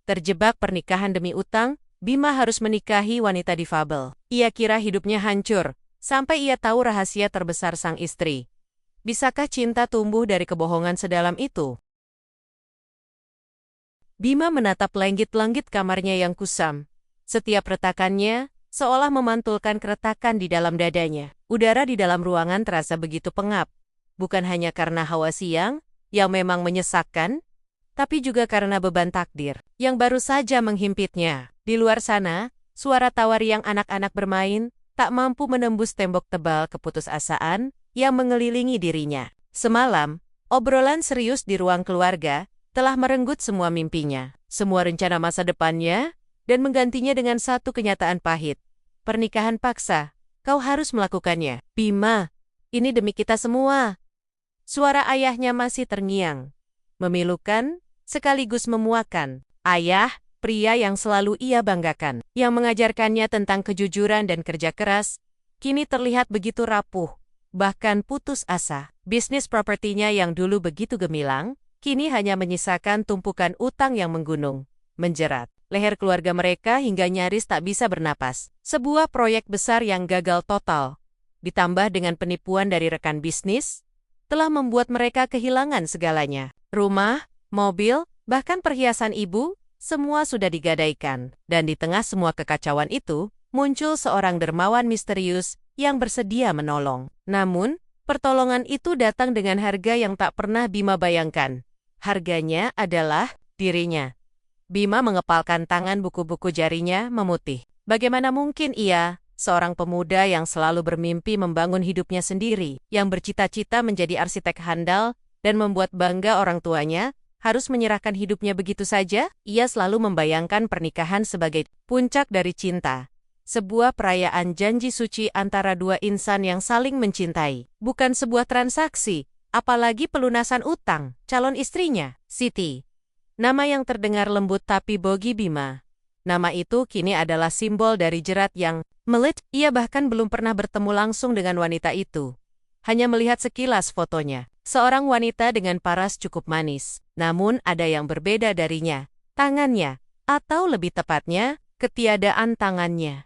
Terjebak pernikahan demi utang, Bima harus menikahi wanita difabel. Ia kira hidupnya hancur, sampai ia tahu rahasia terbesar sang istri. Bisakah cinta tumbuh dari kebohongan sedalam itu? Bima menatap langit-langit kamarnya yang kusam. Setiap retakannya, seolah memantulkan keretakan di dalam dadanya. Udara di dalam ruangan terasa begitu pengap. Bukan hanya karena hawa siang, yang memang menyesakkan, tapi juga karena beban takdir, yang baru saja menghimpitnya. Di luar sana, suara tawa riang anak-anak bermain, tak mampu menembus tembok tebal keputusasaan, yang mengelilingi dirinya. Semalam, obrolan serius di ruang keluarga, telah merenggut semua mimpinya, semua rencana masa depannya, dan menggantinya dengan satu kenyataan pahit. Pernikahan paksa, kau harus melakukannya. Bima, ini demi kita semua. Suara ayahnya masih terngiang, memilukan, sekaligus memuakan. Ayah, pria yang selalu ia banggakan, yang mengajarkannya tentang kejujuran dan kerja keras, kini terlihat begitu rapuh, bahkan putus asa. Bisnis propertinya yang dulu begitu gemilang, kini hanya menyisakan tumpukan utang yang menggunung, menjerat leher keluarga mereka hingga nyaris tak bisa bernapas. Sebuah proyek besar yang gagal total, ditambah dengan penipuan dari rekan bisnis, telah membuat mereka kehilangan segalanya. Rumah, mobil, bahkan perhiasan ibu, semua sudah digadaikan. Dan di tengah semua kekacauan itu, muncul seorang dermawan misterius yang bersedia menolong. Namun, pertolongan itu datang dengan harga yang tak pernah Bima bayangkan. Harganya adalah dirinya. Bima mengepalkan tangan, buku-buku jarinya memutih. Bagaimana mungkin ia, seorang pemuda yang selalu bermimpi membangun hidupnya sendiri, yang bercita-cita menjadi arsitek handal dan membuat bangga orang tuanya, harus menyerahkan hidupnya begitu saja? Ia selalu membayangkan pernikahan sebagai puncak dari cinta. Sebuah perayaan janji suci antara dua insan yang saling mencintai. Bukan sebuah transaksi, apalagi pelunasan utang. Calon istrinya, Siti. Nama yang terdengar lembut tapi bogi Bima. Nama itu kini adalah simbol dari jerat yang melit. Ia bahkan belum pernah bertemu langsung dengan wanita itu. Hanya melihat sekilas fotonya. Seorang wanita dengan paras cukup manis. Namun ada yang berbeda darinya. Tangannya, atau lebih tepatnya, ketiadaan tangannya.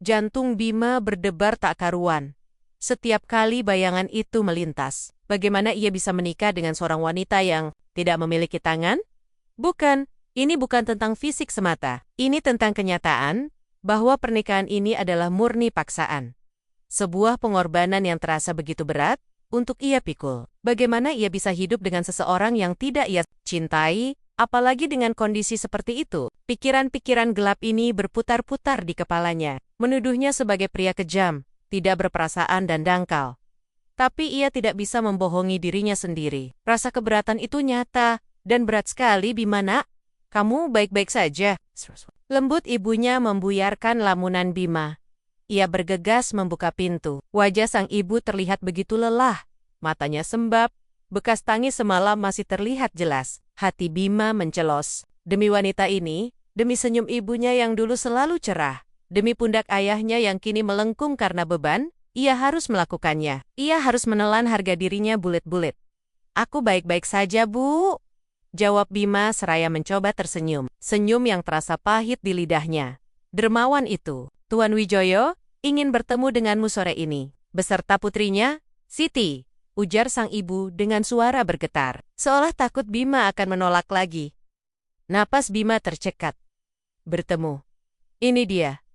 Jantung Bima berdebar tak karuan. Setiap kali bayangan itu melintas. Bagaimana ia bisa menikah dengan seorang wanita yang tidak memiliki tangan? Bukan, ini bukan tentang fisik semata. Ini tentang kenyataan bahwa pernikahan ini adalah murni paksaan. Sebuah pengorbanan yang terasa begitu berat untuk ia pikul. Bagaimana ia bisa hidup dengan seseorang yang tidak ia cintai, apalagi dengan kondisi seperti itu? Pikiran-pikiran gelap ini berputar-putar di kepalanya, menuduhnya sebagai pria kejam, tidak berperasaan dan dangkal. Tapi ia tidak bisa membohongi dirinya sendiri. Rasa keberatan itu nyata, dan berat sekali. Bima, nak, kamu baik-baik saja? Lembut ibunya membuyarkan lamunan Bima. Ia bergegas membuka pintu. Wajah sang ibu terlihat begitu lelah. Matanya sembab, bekas tangis semalam masih terlihat jelas. Hati Bima mencelos. Demi wanita ini, demi senyum ibunya yang dulu selalu cerah, demi pundak ayahnya yang kini melengkung karena beban, ia harus melakukannya. Ia harus menelan harga dirinya bulit-bulit. Aku baik-baik saja, Bu. Jawab Bima seraya mencoba tersenyum. Senyum yang terasa pahit di lidahnya. Dermawan itu. Tuan Wijoyo ingin bertemu denganmu sore ini, beserta putrinya, Siti, ujar sang ibu dengan suara bergetar, seolah takut Bima akan menolak lagi. Napas Bima tercekat. Bertemu. Ini dia.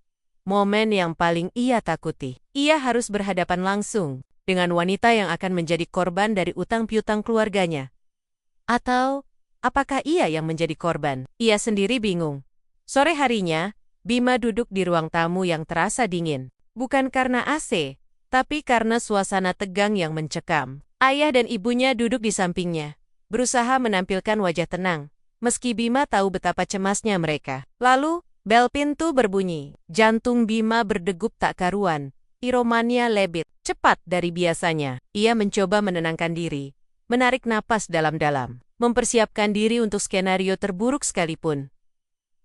Momen yang paling ia takuti. Ia harus berhadapan langsung dengan wanita yang akan menjadi korban dari utang piutang keluarganya. Atau, apakah ia yang menjadi korban? Ia sendiri bingung. Sore harinya, Bima duduk di ruang tamu yang terasa dingin. Bukan karena AC, tapi karena suasana tegang yang mencekam. Ayah dan ibunya duduk di sampingnya, berusaha menampilkan wajah tenang, meski Bima tahu betapa cemasnya mereka. Lalu, bel pintu berbunyi. Jantung Bima berdegup tak karuan. Iromannya lebih cepat dari biasanya. Ia mencoba menenangkan diri, menarik napas dalam-dalam, mempersiapkan diri untuk skenario terburuk sekalipun.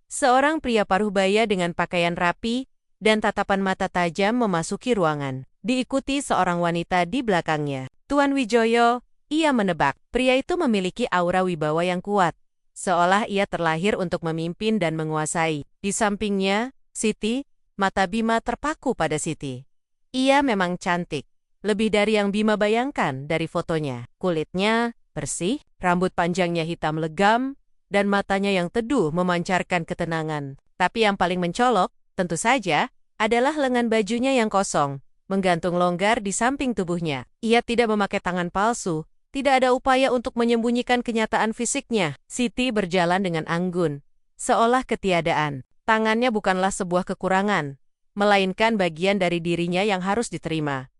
Seorang pria paruh baya dengan pakaian rapi dan tatapan mata tajam memasuki ruangan, diikuti seorang wanita di belakangnya. Tuan Wijoyo, ia menebak, pria itu memiliki aura wibawa yang kuat, seolah ia terlahir untuk memimpin dan menguasai. Di sampingnya, Siti, mata Bima terpaku pada Siti. Ia memang cantik, lebih dari yang Bima bayangkan dari fotonya. Kulitnya bersih, rambut panjangnya hitam legam, dan matanya yang teduh memancarkan ketenangan. Tapi yang paling mencolok, tentu saja, adalah lengan bajunya yang kosong, menggantung longgar di samping tubuhnya. Ia tidak memakai tangan palsu, tidak ada upaya untuk menyembunyikan kenyataan fisiknya. Siti berjalan dengan anggun, seolah ketiadaan. Tangannya bukanlah sebuah kekurangan, melainkan bagian dari dirinya yang harus diterima.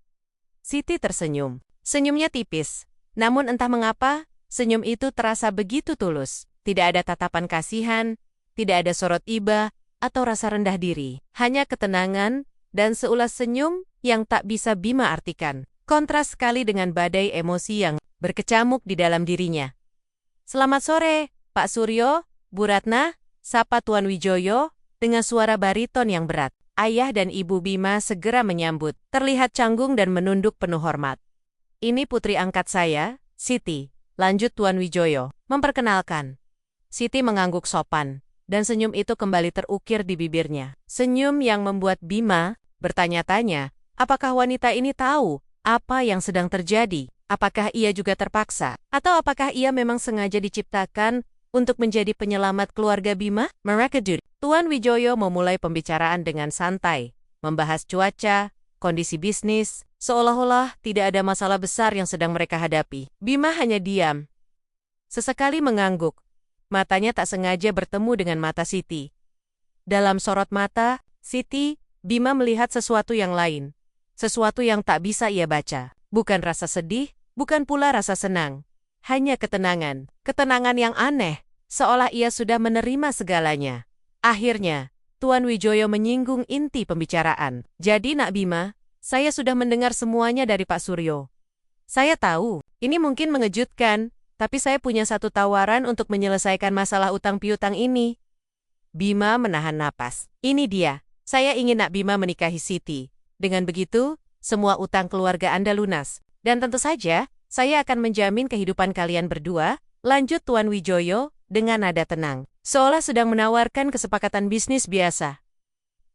Siti tersenyum. Senyumnya tipis, namun entah mengapa, senyum itu terasa begitu tulus. Tidak ada tatapan kasihan, tidak ada sorot iba, atau rasa rendah diri. Hanya ketenangan dan seulas senyum yang tak bisa Bima artikan. Kontras sekali dengan badai emosi yang berkecamuk di dalam dirinya. "Selamat sore, Pak Suryo, Bu Ratna," sapa Tuan Wijoyo dengan suara bariton yang berat. Ayah dan Ibu Bima segera menyambut, terlihat canggung dan menunduk penuh hormat. "Ini putri angkat saya, Siti," lanjut Tuan Wijoyo, memperkenalkan. Siti mengangguk sopan, dan senyum itu kembali terukir di bibirnya. Senyum yang membuat Bima bertanya-tanya, apakah wanita ini tahu apa yang sedang terjadi? Apakah ia juga terpaksa? Atau apakah ia memang sengaja diciptakan untuk menjadi penyelamat keluarga Bima? Mereka duduk. Tuan Wijoyo memulai pembicaraan dengan santai, membahas cuaca, kondisi bisnis, seolah-olah tidak ada masalah besar yang sedang mereka hadapi. Bima hanya diam. Sesekali mengangguk. Matanya tak sengaja bertemu dengan mata Siti. Dalam sorot mata Siti, Bima melihat sesuatu yang lain. Sesuatu yang tak bisa ia baca. Bukan rasa sedih, bukan pula rasa senang. Hanya ketenangan. Ketenangan yang aneh, seolah ia sudah menerima segalanya. Akhirnya, Tuan Wijoyo menyinggung inti pembicaraan. "Jadi Nak Bima, saya sudah mendengar semuanya dari Pak Suryo. Saya tahu, ini mungkin mengejutkan, tapi saya punya satu tawaran untuk menyelesaikan masalah utang piutang ini." Bima menahan napas. "Ini dia. Saya ingin Nak Bima menikahi Siti. Dengan begitu, semua utang keluarga Anda lunas. Dan tentu saja, saya akan menjamin kehidupan kalian berdua," lanjut Tuan Wijoyo dengan nada tenang, seolah sedang menawarkan kesepakatan bisnis biasa.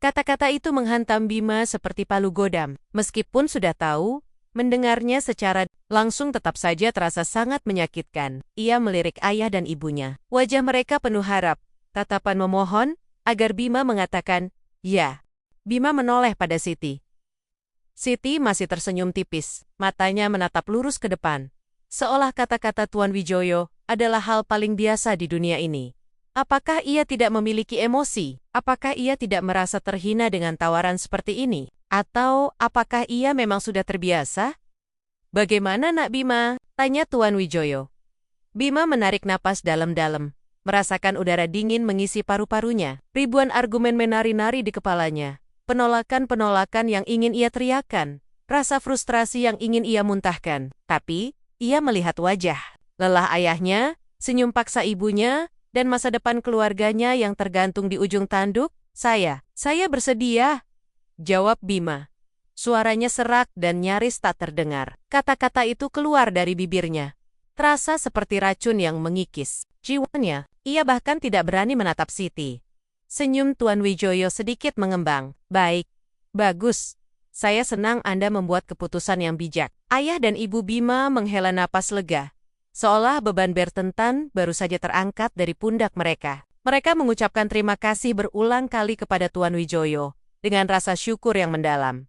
Kata-kata itu menghantam Bima seperti palu godam. Meskipun sudah tahu, mendengarnya secara langsung tetap saja terasa sangat menyakitkan. Ia melirik ayah dan ibunya. Wajah mereka penuh harap, tatapan memohon, agar Bima mengatakan, "Ya." Bima menoleh pada Siti. Siti masih tersenyum tipis, matanya menatap lurus ke depan. Seolah kata-kata Tuan Wijoyo adalah hal paling biasa di dunia ini. Apakah ia tidak memiliki emosi? Apakah ia tidak merasa terhina dengan tawaran seperti ini? Atau apakah ia memang sudah terbiasa? "Bagaimana Nak Bima?" tanya Tuan Wijoyo. Bima menarik napas dalam-dalam, merasakan udara dingin mengisi paru-parunya. Ribuan argumen menari-nari di kepalanya. Penolakan-penolakan yang ingin ia teriakan. Rasa frustrasi yang ingin ia muntahkan. Tapi, ia melihat wajah lelah ayahnya, senyum paksa ibunya, dan masa depan keluarganya yang tergantung di ujung tanduk. Saya bersedia," jawab Bima. Suaranya serak dan nyaris tak terdengar. Kata-kata itu keluar dari bibirnya. Terasa seperti racun yang mengikis jiwanya. Ia bahkan tidak berani menatap Siti. Senyum Tuan Wijoyo sedikit mengembang. "Baik, bagus. Saya senang Anda membuat keputusan yang bijak." Ayah dan Ibu Bima menghela napas lega, seolah beban bertentan baru saja terangkat dari pundak mereka. Mereka mengucapkan terima kasih berulang kali kepada Tuan Wijoyo, dengan rasa syukur yang mendalam.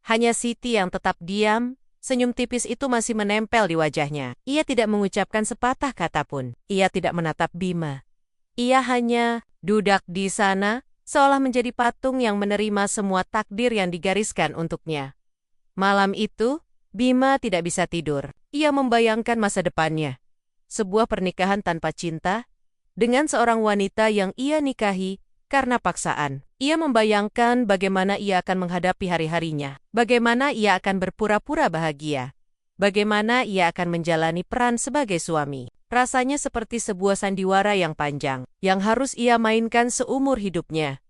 Hanya Siti yang tetap diam, senyum tipis itu masih menempel di wajahnya. Ia tidak mengucapkan sepatah kata pun. Ia tidak menatap Bima. Ia hanya duduk di sana, seolah menjadi patung yang menerima semua takdir yang digariskan untuknya. Malam itu, Bima tidak bisa tidur. Ia membayangkan masa depannya. Sebuah pernikahan tanpa cinta, dengan seorang wanita yang ia nikahi karena paksaan. Ia membayangkan bagaimana ia akan menghadapi hari-harinya. Bagaimana ia akan berpura-pura bahagia. Bagaimana ia akan menjalani peran sebagai suami. Rasanya seperti sebuah sandiwara yang panjang, yang harus ia mainkan seumur hidupnya.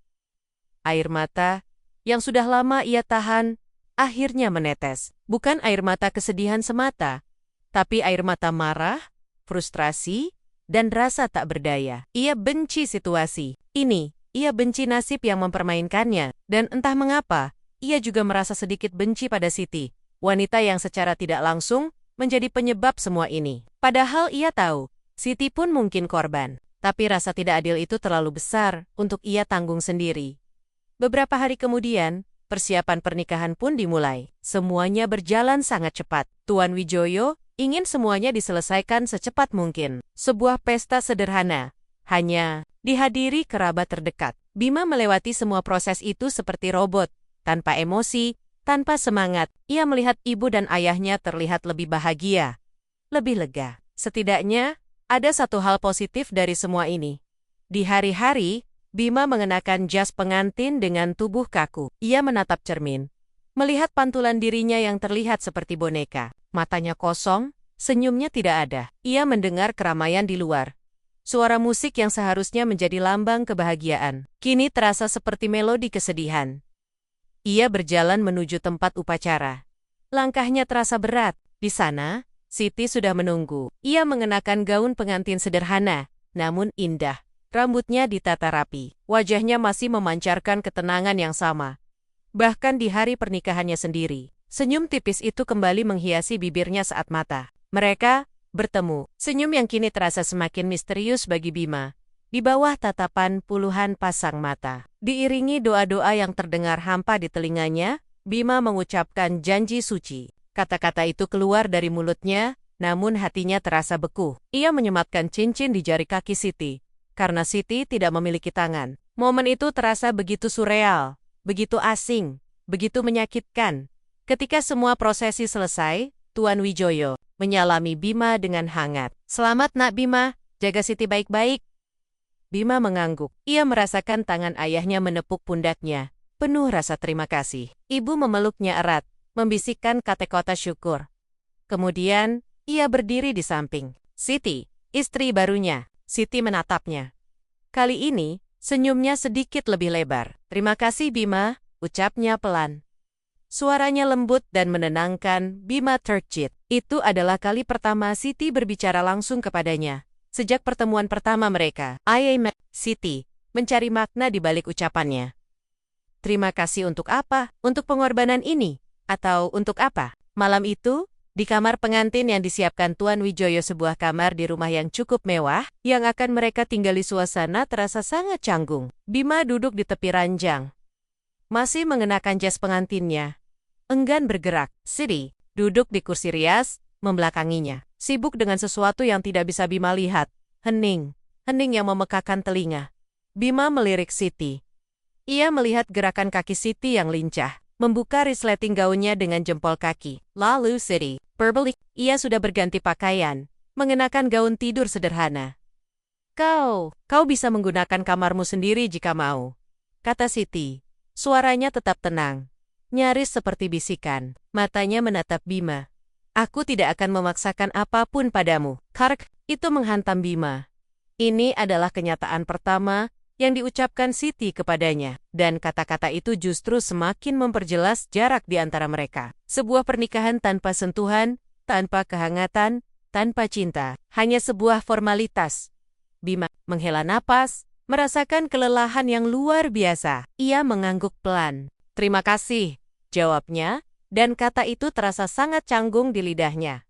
Air mata, yang sudah lama ia tahan, akhirnya menetes. Bukan air mata kesedihan semata, tapi air mata marah, frustrasi, dan rasa tak berdaya. Ia benci situasi ini. Ia benci nasib yang mempermainkannya, dan entah mengapa, ia juga merasa sedikit benci pada Siti, wanita yang secara tidak langsung menjadi penyebab semua ini. Padahal ia tahu, Siti pun mungkin korban. Tapi rasa tidak adil itu terlalu besar untuk ia tanggung sendiri. Beberapa hari kemudian, persiapan pernikahan pun dimulai. Semuanya berjalan sangat cepat. Tuan Wijoyo ingin semuanya diselesaikan secepat mungkin. Sebuah pesta sederhana, hanya dihadiri kerabat terdekat. Bima melewati semua proses itu seperti robot, tanpa emosi, tanpa semangat. Ia melihat ibu dan ayahnya terlihat lebih bahagia, lebih lega. Setidaknya, ada satu hal positif dari semua ini. Di hari-hari, Bima mengenakan jas pengantin dengan tubuh kaku. Ia menatap cermin, melihat pantulan dirinya yang terlihat seperti boneka. Matanya kosong, senyumnya tidak ada. Ia mendengar keramaian di luar. Suara musik yang seharusnya menjadi lambang kebahagiaan, kini terasa seperti melodi kesedihan. Ia berjalan menuju tempat upacara. Langkahnya terasa berat. Di sana, Siti sudah menunggu. Ia mengenakan gaun pengantin sederhana, namun indah. Rambutnya ditata rapi. Wajahnya masih memancarkan ketenangan yang sama. Bahkan di hari pernikahannya sendiri, senyum tipis itu kembali menghiasi bibirnya saat mata mereka bertemu. Senyum yang kini terasa semakin misterius bagi Bima. Di bawah tatapan puluhan pasang mata, diiringi doa-doa yang terdengar hampa di telinganya, Bima mengucapkan janji suci. Kata-kata itu keluar dari mulutnya, namun hatinya terasa beku. Ia menyematkan cincin di jari kaki Siti, karena Siti tidak memiliki tangan. Momen itu terasa begitu surreal, begitu asing, begitu menyakitkan. Ketika semua prosesi selesai, Tuan Wijoyo menyalami Bima dengan hangat. "Selamat nak Bima, jaga Siti baik-baik." Bima mengangguk. Ia merasakan tangan ayahnya menepuk pundaknya, penuh rasa terima kasih. Ibu memeluknya erat, membisikkan kata-kata syukur. Kemudian, ia berdiri di samping Siti, istri barunya. Siti menatapnya. Kali ini, senyumnya sedikit lebih lebar. "Terima kasih Bima," ucapnya pelan. Suaranya lembut dan menenangkan. Bima terkejut. Itu adalah kali pertama Siti berbicara langsung kepadanya. Sejak pertemuan pertama mereka, Siti mencari makna di balik ucapannya. "Terima kasih untuk apa? Untuk pengorbanan ini? Atau untuk apa?" Malam itu, di kamar pengantin yang disiapkan Tuan Wijoyo, sebuah kamar di rumah yang cukup mewah, yang akan mereka tinggali, suasana terasa sangat canggung. Bima duduk di tepi ranjang, masih mengenakan jas pengantinnya. Enggan bergerak. Siti duduk di kursi rias, membelakanginya. Sibuk dengan sesuatu yang tidak bisa Bima lihat. Hening yang memekakan telinga. Bima melirik Siti. Ia melihat gerakan kaki Siti yang lincah, membuka resleting gaunnya dengan jempol kaki. Lalu Siti berbalik. Ia sudah berganti pakaian, mengenakan gaun tidur sederhana. Kau bisa menggunakan kamarmu sendiri jika mau," kata Siti. Suaranya tetap tenang, nyaris seperti bisikan. Matanya menatap Bima. "Aku tidak akan memaksakan apapun padamu." Kark, itu menghantam Bima. Ini adalah kenyataan pertama yang diucapkan Siti kepadanya, dan kata-kata itu justru semakin memperjelas jarak di antara mereka. Sebuah pernikahan tanpa sentuhan, tanpa kehangatan, tanpa cinta, hanya sebuah formalitas. Bima menghela napas, merasakan kelelahan yang luar biasa. Ia mengangguk pelan. "Terima kasih," jawabnya, dan kata itu terasa sangat canggung di lidahnya.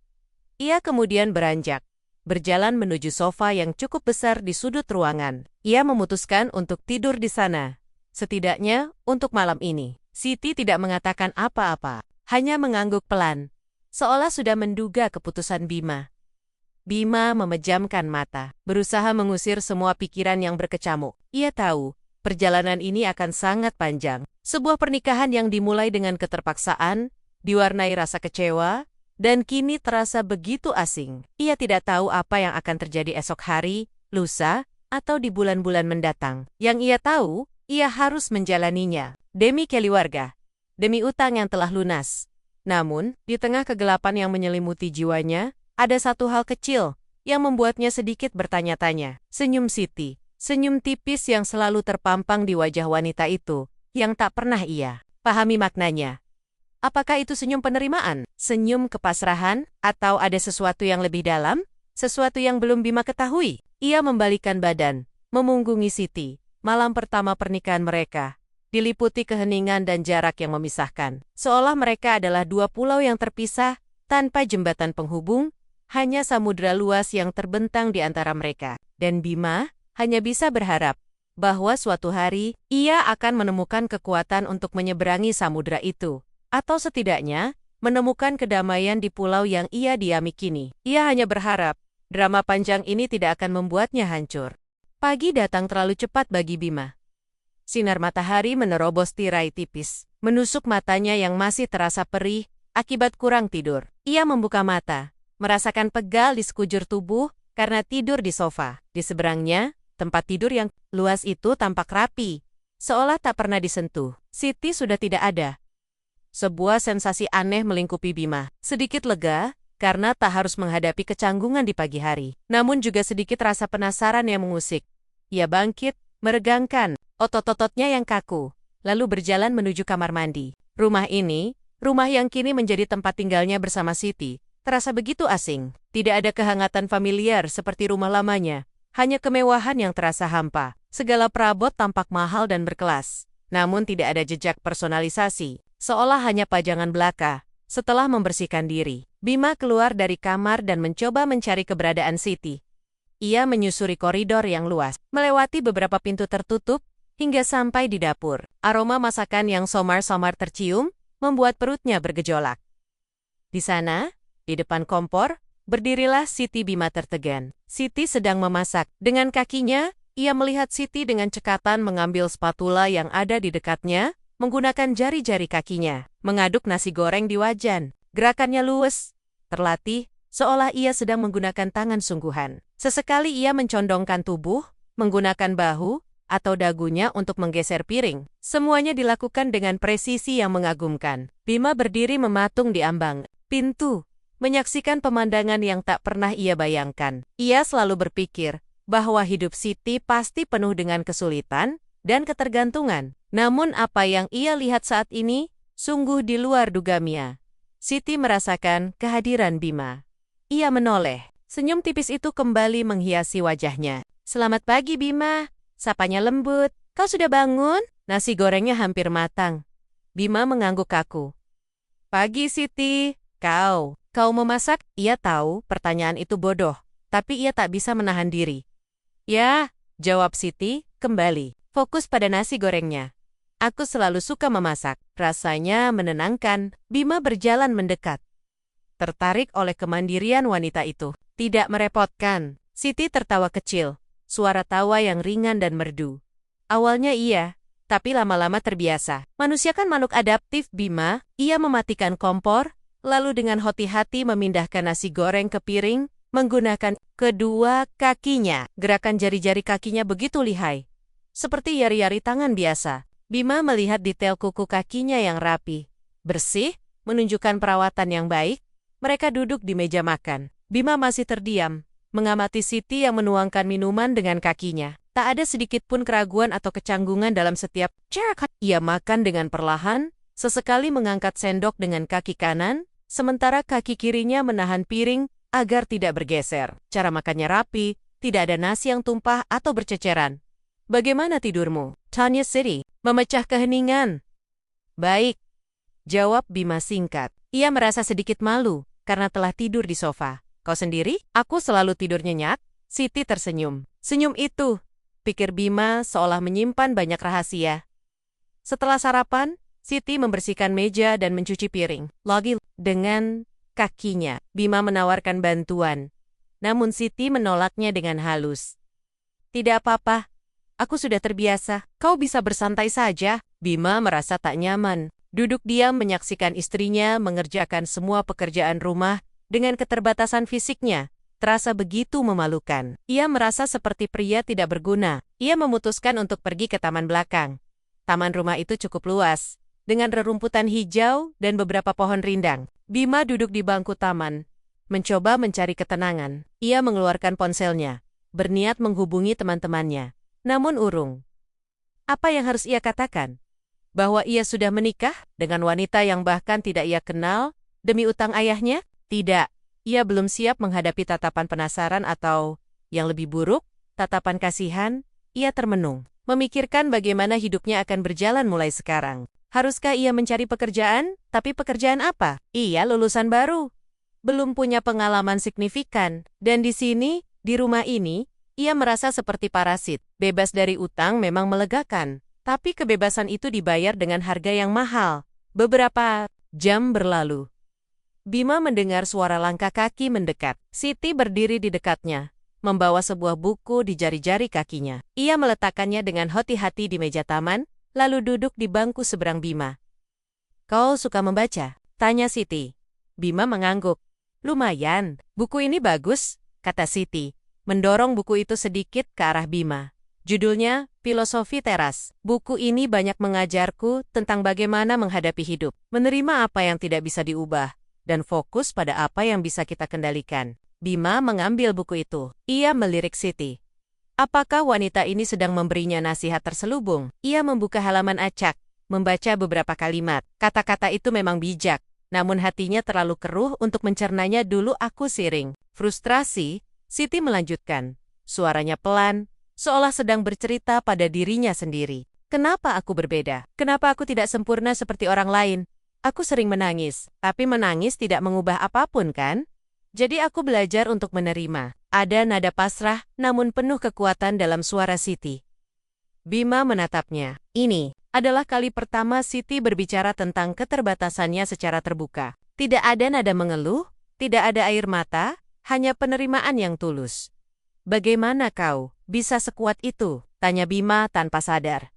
Ia kemudian beranjak, berjalan menuju sofa yang cukup besar di sudut ruangan. Ia memutuskan untuk tidur di sana, setidaknya untuk malam ini. Siti tidak mengatakan apa-apa, hanya mengangguk pelan, seolah sudah menduga keputusan Bima. Bima memejamkan mata, berusaha mengusir semua pikiran yang berkecamuk. Ia tahu, perjalanan ini akan sangat panjang. Sebuah pernikahan yang dimulai dengan keterpaksaan, diwarnai rasa kecewa, dan kini terasa begitu asing. Ia tidak tahu apa yang akan terjadi esok hari, lusa, atau di bulan-bulan mendatang. Yang ia tahu, ia harus menjalaninya. Demi keluarga, demi utang yang telah lunas. Namun, di tengah kegelapan yang menyelimuti jiwanya, ada satu hal kecil yang membuatnya sedikit bertanya-tanya. Senyum Siti, senyum tipis yang selalu terpampang di wajah wanita itu, yang tak pernah ia pahami maknanya. Apakah itu senyum penerimaan, senyum kepasrahan, atau ada sesuatu yang lebih dalam? Sesuatu yang belum Bima ketahui. Ia membalikkan badan, memunggungi Siti. Malam pertama pernikahan mereka diliputi keheningan dan jarak yang memisahkan. Seolah mereka adalah dua pulau yang terpisah, tanpa jembatan penghubung, hanya samudera luas yang terbentang di antara mereka. Dan Bima hanya bisa berharap bahwa suatu hari ia akan menemukan kekuatan untuk menyeberangi samudera itu. Atau setidaknya, menemukan kedamaian di pulau yang ia diami kini. Ia hanya berharap drama panjang ini tidak akan membuatnya hancur. Pagi datang terlalu cepat bagi Bima. Sinar matahari menerobos tirai tipis, menusuk matanya yang masih terasa perih akibat kurang tidur. Ia membuka mata, merasakan pegal di sekujur tubuh karena tidur di sofa. Di seberangnya, tempat tidur yang luas itu tampak rapi, seolah tak pernah disentuh. Siti sudah tidak ada. Sebuah sensasi aneh melingkupi Bima. Sedikit lega, karena tak harus menghadapi kecanggungan di pagi hari. Namun juga sedikit rasa penasaran yang mengusik. Ia bangkit, meregangkan otot-ototnya yang kaku, lalu berjalan menuju kamar mandi. Rumah ini, rumah yang kini menjadi tempat tinggalnya bersama Siti, terasa begitu asing. Tidak ada kehangatan familiar seperti rumah lamanya. Hanya kemewahan yang terasa hampa. Segala perabot tampak mahal dan berkelas. Namun tidak ada jejak personalisasi. Seolah hanya pajangan belaka. Setelah membersihkan diri, Bima keluar dari kamar dan mencoba mencari keberadaan Siti. Ia menyusuri koridor yang luas, melewati beberapa pintu tertutup, hingga sampai di dapur. Aroma masakan yang somar-somar tercium, membuat perutnya bergejolak. Di sana, di depan kompor, berdirilah Siti Bima tertegan. Siti sedang memasak. Dengan kakinya, ia melihat Siti dengan cekatan mengambil spatula yang ada di dekatnya, menggunakan jari-jari kakinya, mengaduk nasi goreng di wajan. Gerakannya luwes, terlatih, seolah ia sedang menggunakan tangan sungguhan. Sesekali ia mencondongkan tubuh, menggunakan bahu, atau dagunya untuk menggeser piring. Semuanya dilakukan dengan presisi yang mengagumkan. Bima berdiri mematung di ambang pintu, menyaksikan pemandangan yang tak pernah ia bayangkan. Ia selalu berpikir bahwa hidup Siti pasti penuh dengan kesulitan dan ketergantungan. Namun apa yang ia lihat saat ini sungguh di luar dugaannya. Siti merasakan kehadiran Bima. Ia menoleh. Senyum tipis itu kembali menghiasi wajahnya. "Selamat pagi, Bima," sapanya lembut. "Kau sudah bangun?" Nasi gorengnya hampir matang. Bima mengangguk kaku. "Pagi, Siti. Kau memasak?" Ia tahu pertanyaan itu bodoh, tapi ia tak bisa menahan diri. "Ya," jawab Siti, kembali fokus pada nasi gorengnya. "Aku selalu suka memasak." Rasanya menenangkan. Bima berjalan mendekat, tertarik oleh kemandirian wanita itu. Tidak merepotkan. Siti tertawa kecil, suara tawa yang ringan dan merdu. Awalnya iya, tapi lama-lama terbiasa. Manusia kan makhluk adaptif, Bima. Ia mematikan kompor, lalu dengan hati-hati memindahkan nasi goreng ke piring, menggunakan kedua kakinya. Gerakan jari-jari kakinya begitu lihai, seperti yari-yari tangan biasa. Bima melihat detail kuku kakinya yang rapi, bersih, menunjukkan perawatan yang baik. Mereka duduk di meja makan. Bima masih terdiam, mengamati Siti yang menuangkan minuman dengan kakinya. Tak ada sedikit pun keraguan atau kecanggungan dalam setiap cara. Ia makan dengan perlahan, sesekali mengangkat sendok dengan kaki kanan, sementara kaki kirinya menahan piring agar tidak bergeser. Cara makannya rapi, tidak ada nasi yang tumpah atau berceceran. "Bagaimana tidurmu?" tanya Siti, memecah keheningan. "Baik," jawab Bima singkat. Ia merasa sedikit malu karena telah tidur di sofa. "Kau sendiri?" "Aku selalu tidur nyenyak." Siti tersenyum. Senyum itu, pikir Bima, seolah menyimpan banyak rahasia. Setelah sarapan, Siti membersihkan meja dan mencuci piring. Lagi dengan kakinya, Bima menawarkan bantuan. Namun Siti menolaknya dengan halus. "Tidak apa-apa, aku sudah terbiasa. Kau bisa bersantai saja." Bima merasa tak nyaman. Duduk diam menyaksikan istrinya mengerjakan semua pekerjaan rumah dengan keterbatasan fisiknya. Terasa begitu memalukan. Ia merasa seperti pria tidak berguna. Ia memutuskan untuk pergi ke taman belakang. Taman rumah itu cukup luas, dengan rerumputan hijau dan beberapa pohon rindang. Bima duduk di bangku taman, mencoba mencari ketenangan. Ia mengeluarkan ponselnya, berniat menghubungi teman-temannya. Namun urung. Apa yang harus ia katakan? Bahwa ia sudah menikah dengan wanita yang bahkan tidak ia kenal demi utang ayahnya? Tidak. Ia belum siap menghadapi tatapan penasaran atau, yang lebih buruk, tatapan kasihan. Ia termenung, memikirkan bagaimana hidupnya akan berjalan mulai sekarang. Haruskah ia mencari pekerjaan? Tapi pekerjaan apa? Ia lulusan baru, belum punya pengalaman signifikan. Dan di sini, di rumah ini, ia merasa seperti parasit. Bebas dari utang memang melegakan, tapi kebebasan itu dibayar dengan harga yang mahal. Beberapa jam berlalu. Bima mendengar suara langkah kaki mendekat. Siti berdiri di dekatnya, membawa sebuah buku di jari-jari kakinya. Ia meletakkannya dengan hati-hati di meja taman, lalu duduk di bangku seberang Bima. "Kau suka membaca?" tanya Siti. Bima mengangguk. "Lumayan, buku ini bagus," kata Siti, mendorong buku itu sedikit ke arah Bima. Judulnya, Filosofi Teras. Buku ini banyak mengajarku tentang bagaimana menghadapi hidup, menerima apa yang tidak bisa diubah, dan fokus pada apa yang bisa kita kendalikan. Bima mengambil buku itu. Ia melirik Siti. Apakah wanita ini sedang memberinya nasihat terselubung? Ia membuka halaman acak, membaca beberapa kalimat. Kata-kata itu memang bijak, namun hatinya terlalu keruh untuk mencernanya. Dulu aku siring. Frustrasi, Siti melanjutkan. Suaranya pelan, seolah sedang bercerita pada dirinya sendiri. Kenapa aku berbeda? Kenapa aku tidak sempurna seperti orang lain? Aku sering menangis, tapi menangis tidak mengubah apapun kan? Jadi aku belajar untuk menerima. Ada nada pasrah, namun penuh kekuatan dalam suara Siti. Bima menatapnya. Ini adalah kali pertama Siti berbicara tentang keterbatasannya secara terbuka. Tidak ada nada mengeluh, tidak ada air mata, hanya penerimaan yang tulus. "Bagaimana kau bisa sekuat itu?" tanya Bima tanpa sadar.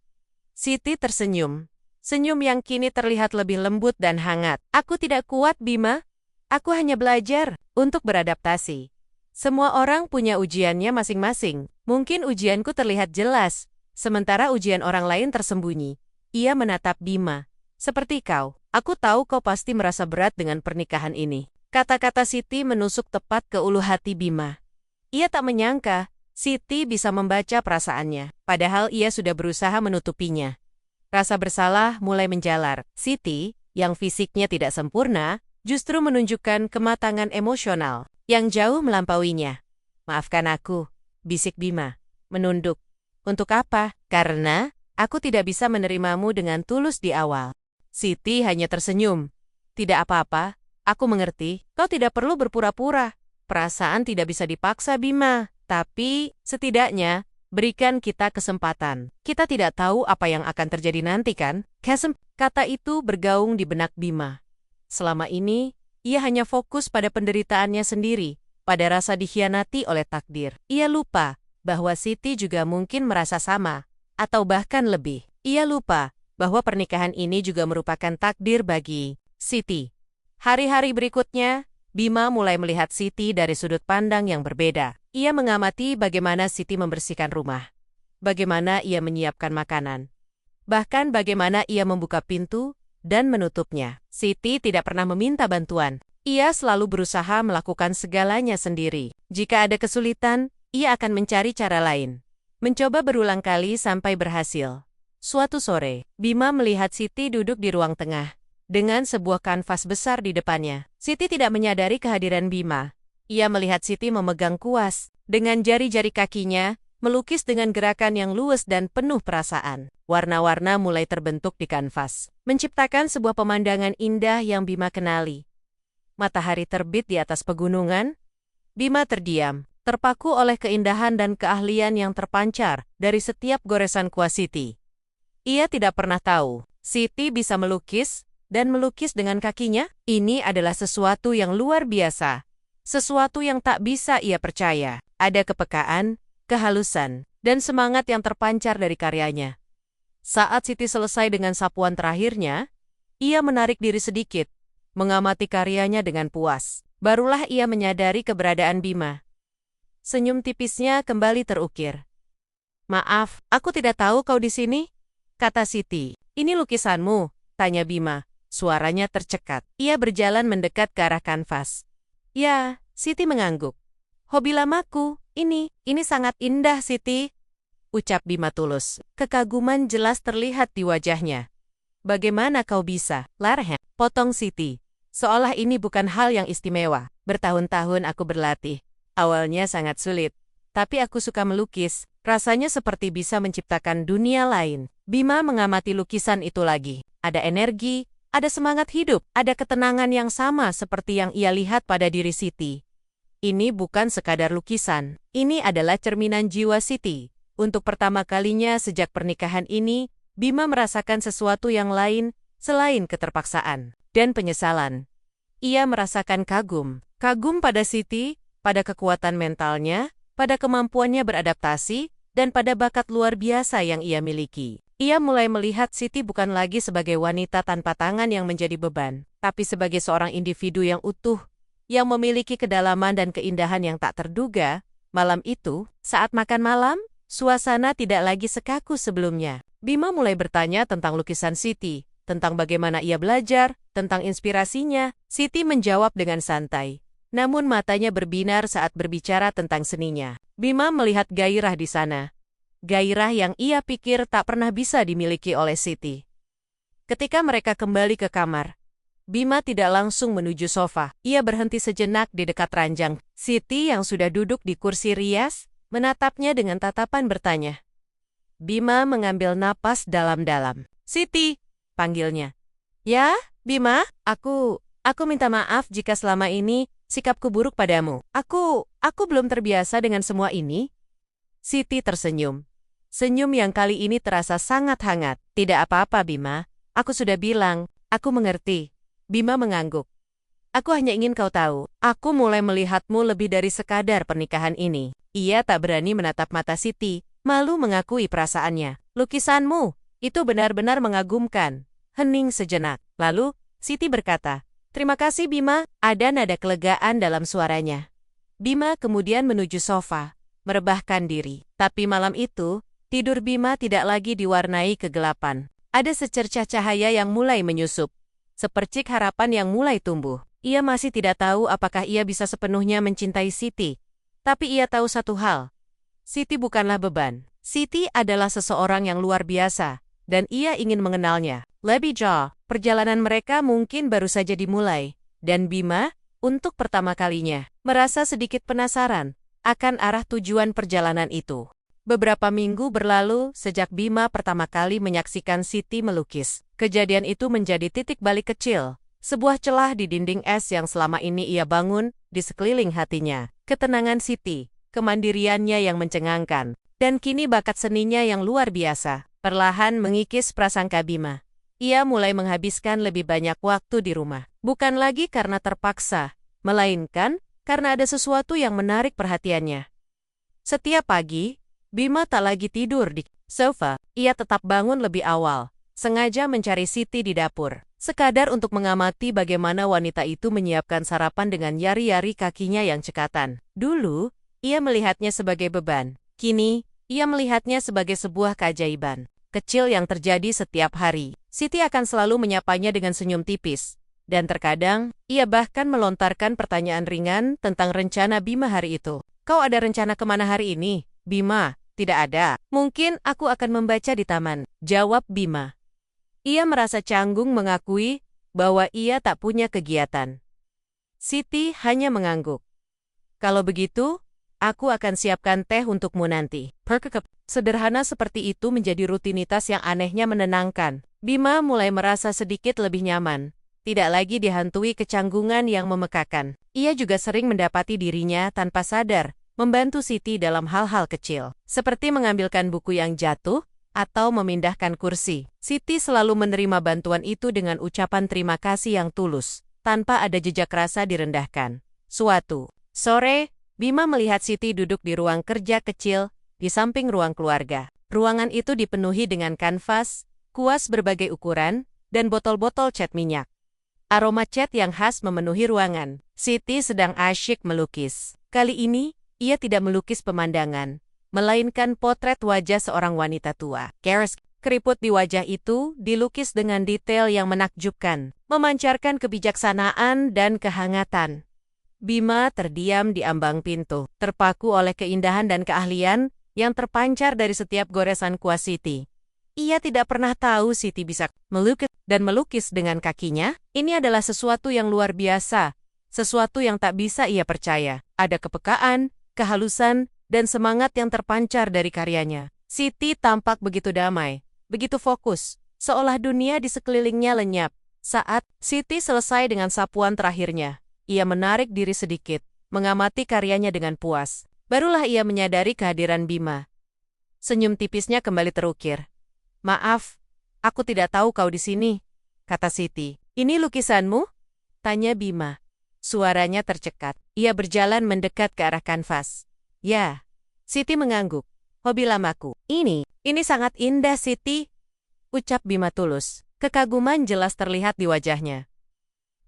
Siti tersenyum. Senyum yang kini terlihat lebih lembut dan hangat. "Aku tidak kuat, Bima. Aku hanya belajar untuk beradaptasi. Semua orang punya ujiannya masing-masing. Mungkin ujianku terlihat jelas, sementara ujian orang lain tersembunyi." Ia menatap Bima. "Seperti kau, aku tahu kau pasti merasa berat dengan pernikahan ini." Kata-kata Siti menusuk tepat ke ulu hati Bima. Ia tak menyangka Siti bisa membaca perasaannya, padahal ia sudah berusaha menutupinya. Rasa bersalah mulai menjalar. Siti, yang fisiknya tidak sempurna, justru menunjukkan kematangan emosional yang jauh melampauinya. "Maafkan aku," bisik Bima, menunduk. "Untuk apa?" "Karena aku tidak bisa menerimamu dengan tulus di awal." Siti hanya tersenyum. "Tidak apa-apa, aku mengerti. Kau tidak perlu berpura-pura. Perasaan tidak bisa dipaksa, Bima. Tapi, setidaknya, berikan kita kesempatan. Kita tidak tahu apa yang akan terjadi nanti kan?" Kata itu bergaung di benak Bima. Selama ini, ia hanya fokus pada penderitaannya sendiri, pada rasa dikhianati oleh takdir. Ia lupa bahwa Siti juga mungkin merasa sama, atau bahkan lebih. Ia lupa bahwa pernikahan ini juga merupakan takdir bagi Siti. Hari-hari berikutnya, Bima mulai melihat Siti dari sudut pandang yang berbeda. Ia mengamati bagaimana Siti membersihkan rumah, bagaimana ia menyiapkan makanan, bahkan bagaimana ia membuka pintu dan menutupnya. Siti tidak pernah meminta bantuan. Ia selalu berusaha melakukan segalanya sendiri. Jika ada kesulitan, ia akan mencari cara lain. Mencoba berulang kali sampai berhasil. Suatu sore, Bima melihat Siti duduk di ruang tengah, dengan sebuah kanvas besar di depannya. Siti tidak menyadari kehadiran Bima. Ia melihat Siti memegang kuas, dengan jari-jari kakinya, melukis dengan gerakan yang luwes dan penuh perasaan. Warna-warna mulai terbentuk di kanvas, menciptakan sebuah pemandangan indah yang Bima kenali. Matahari terbit di atas pegunungan. Bima terdiam, terpaku oleh keindahan dan keahlian yang terpancar dari setiap goresan kuas Siti. Ia tidak pernah tahu, Siti bisa melukis, dan melukis dengan kakinya. Ini adalah sesuatu yang luar biasa. Sesuatu yang tak bisa ia percaya. Ada kepekaan, kehalusan, dan semangat yang terpancar dari karyanya. Saat Siti selesai dengan sapuan terakhirnya, ia menarik diri sedikit, mengamati karyanya dengan puas. Barulah ia menyadari keberadaan Bima. Senyum tipisnya kembali terukir. "Maaf, aku tidak tahu kau di sini," kata Siti. "Ini lukisanmu?" tanya Bima. Suaranya tercekat. Ia berjalan mendekat ke arah kanvas. "Ya," Siti mengangguk. "Hobi lamaku, ini sangat indah, Siti," ucap Bima tulus. Kekaguman jelas terlihat di wajahnya. "Bagaimana kau bisa?" "Larhe," potong Siti. Seolah ini bukan hal yang istimewa. Bertahun-tahun aku berlatih. Awalnya sangat sulit. Tapi aku suka melukis. Rasanya seperti bisa menciptakan dunia lain. Bima mengamati lukisan itu lagi. Ada energi, ada semangat hidup, ada ketenangan yang sama seperti yang ia lihat pada diri Siti. Ini bukan sekadar lukisan. Ini adalah cerminan jiwa Siti. Untuk pertama kalinya sejak pernikahan ini, Bima merasakan sesuatu yang lain selain keterpaksaan dan penyesalan. Ia merasakan kagum. Kagum pada Siti, pada kekuatan mentalnya, pada kemampuannya beradaptasi, dan pada bakat luar biasa yang ia miliki. Ia mulai melihat Siti bukan lagi sebagai wanita tanpa tangan yang menjadi beban, tapi sebagai seorang individu yang utuh, yang memiliki kedalaman dan keindahan yang tak terduga. Malam itu, saat makan malam, suasana tidak lagi sekaku sebelumnya. Bima mulai bertanya tentang lukisan Siti, tentang bagaimana ia belajar, tentang inspirasinya. Siti menjawab dengan santai. Namun matanya berbinar saat berbicara tentang seninya. Bima melihat gairah di sana. Gairah yang ia pikir tak pernah bisa dimiliki oleh Siti. Ketika mereka kembali ke kamar, Bima tidak langsung menuju sofa. Ia berhenti sejenak di dekat ranjang. Siti yang sudah duduk di kursi rias, menatapnya dengan tatapan bertanya. Bima mengambil napas dalam-dalam. Siti, panggilnya. Ya, Bima, aku minta maaf jika selama ini sikapku buruk padamu. Aku belum terbiasa dengan semua ini. Siti tersenyum. Senyum yang kali ini terasa sangat hangat. Tidak apa-apa, Bima. Aku sudah bilang, aku mengerti. Bima mengangguk. Aku hanya ingin kau tahu, aku mulai melihatmu lebih dari sekadar pernikahan ini. Ia tak berani menatap mata Siti, malu mengakui perasaannya. Lukisanmu, itu benar-benar mengagumkan. Hening sejenak. Lalu, Siti berkata, terima kasih Bima, ada nada kelegaan dalam suaranya. Bima kemudian menuju sofa, merebahkan diri. Tapi malam itu, tidur Bima tidak lagi diwarnai kegelapan. Ada secercah cahaya yang mulai menyusup. Sepercik harapan yang mulai tumbuh. Ia masih tidak tahu apakah ia bisa sepenuhnya mencintai Siti. Tapi ia tahu satu hal. Siti bukanlah beban. Siti adalah seseorang yang luar biasa. Dan ia ingin mengenalnya. Lebih jauh, perjalanan mereka mungkin baru saja dimulai. Dan Bima, untuk pertama kalinya, merasa sedikit penasaran akan arah tujuan perjalanan itu. Beberapa minggu berlalu sejak Bima pertama kali menyaksikan Siti melukis. Kejadian itu menjadi titik balik kecil. Sebuah celah di dinding es yang selama ini ia bangun di sekeliling hatinya. Ketenangan Siti, kemandiriannya yang mencengangkan, dan kini bakat seninya yang luar biasa, perlahan mengikis prasangka Bima. Ia mulai menghabiskan lebih banyak waktu di rumah. Bukan lagi karena terpaksa, melainkan karena ada sesuatu yang menarik perhatiannya. Setiap pagi, Bima tak lagi tidur di sofa. Ia tetap bangun lebih awal, sengaja mencari Siti di dapur. Sekadar untuk mengamati bagaimana wanita itu menyiapkan sarapan dengan yari-yari kakinya yang cekatan. Dulu, ia melihatnya sebagai beban. Kini, ia melihatnya sebagai sebuah keajaiban kecil yang terjadi setiap hari. Siti akan selalu menyapanya dengan senyum tipis. Dan terkadang, ia bahkan melontarkan pertanyaan ringan tentang rencana Bima hari itu. Kau ada rencana kemana hari ini, Bima? Tidak ada. Mungkin aku akan membaca di taman, jawab Bima. Ia merasa canggung mengakui bahwa ia tak punya kegiatan. Siti hanya mengangguk. Kalau begitu, aku akan siapkan teh untukmu nanti. Perkekep. Sederhana seperti itu menjadi rutinitas yang anehnya menenangkan. Bima mulai merasa sedikit lebih nyaman. Tidak lagi dihantui kecanggungan yang memekakan. Ia juga sering mendapati dirinya tanpa sadar membantu Siti dalam hal-hal kecil. Seperti mengambilkan buku yang jatuh, atau memindahkan kursi. Siti selalu menerima bantuan itu dengan ucapan terima kasih yang tulus, tanpa ada jejak rasa direndahkan. Suatu sore, Bima melihat Siti duduk di ruang kerja kecil, di samping ruang keluarga. Ruangan itu dipenuhi dengan kanvas, kuas berbagai ukuran, dan botol-botol cat minyak. Aroma cat yang khas memenuhi ruangan. Siti sedang asyik melukis. Kali ini, ia tidak melukis pemandangan, melainkan potret wajah seorang wanita tua. Keriput di wajah itu dilukis dengan detail yang menakjubkan, memancarkan kebijaksanaan dan kehangatan. Bima terdiam di ambang pintu, terpaku oleh keindahan dan keahlian yang terpancar dari setiap goresan kuas Siti. Ia tidak pernah tahu Siti bisa melukis dengan kakinya. Ini adalah sesuatu yang luar biasa, sesuatu yang tak bisa ia percaya. Ada kepekaan, kehalusan, dan semangat yang terpancar dari karyanya. Siti tampak begitu damai, begitu fokus, seolah dunia di sekelilingnya lenyap. Saat Siti selesai dengan sapuan terakhirnya, ia menarik diri sedikit, mengamati karyanya dengan puas. Barulah ia menyadari kehadiran Bima. Senyum tipisnya kembali terukir. "Maaf, aku tidak tahu kau di sini," kata Siti. "Ini lukisanmu?" tanya Bima. Suaranya tercekat. Ia berjalan mendekat ke arah kanvas. "Ya." Siti mengangguk. "Hobi lamaku. Ini sangat indah, Siti," ucap Bima tulus. Kekaguman jelas terlihat di wajahnya.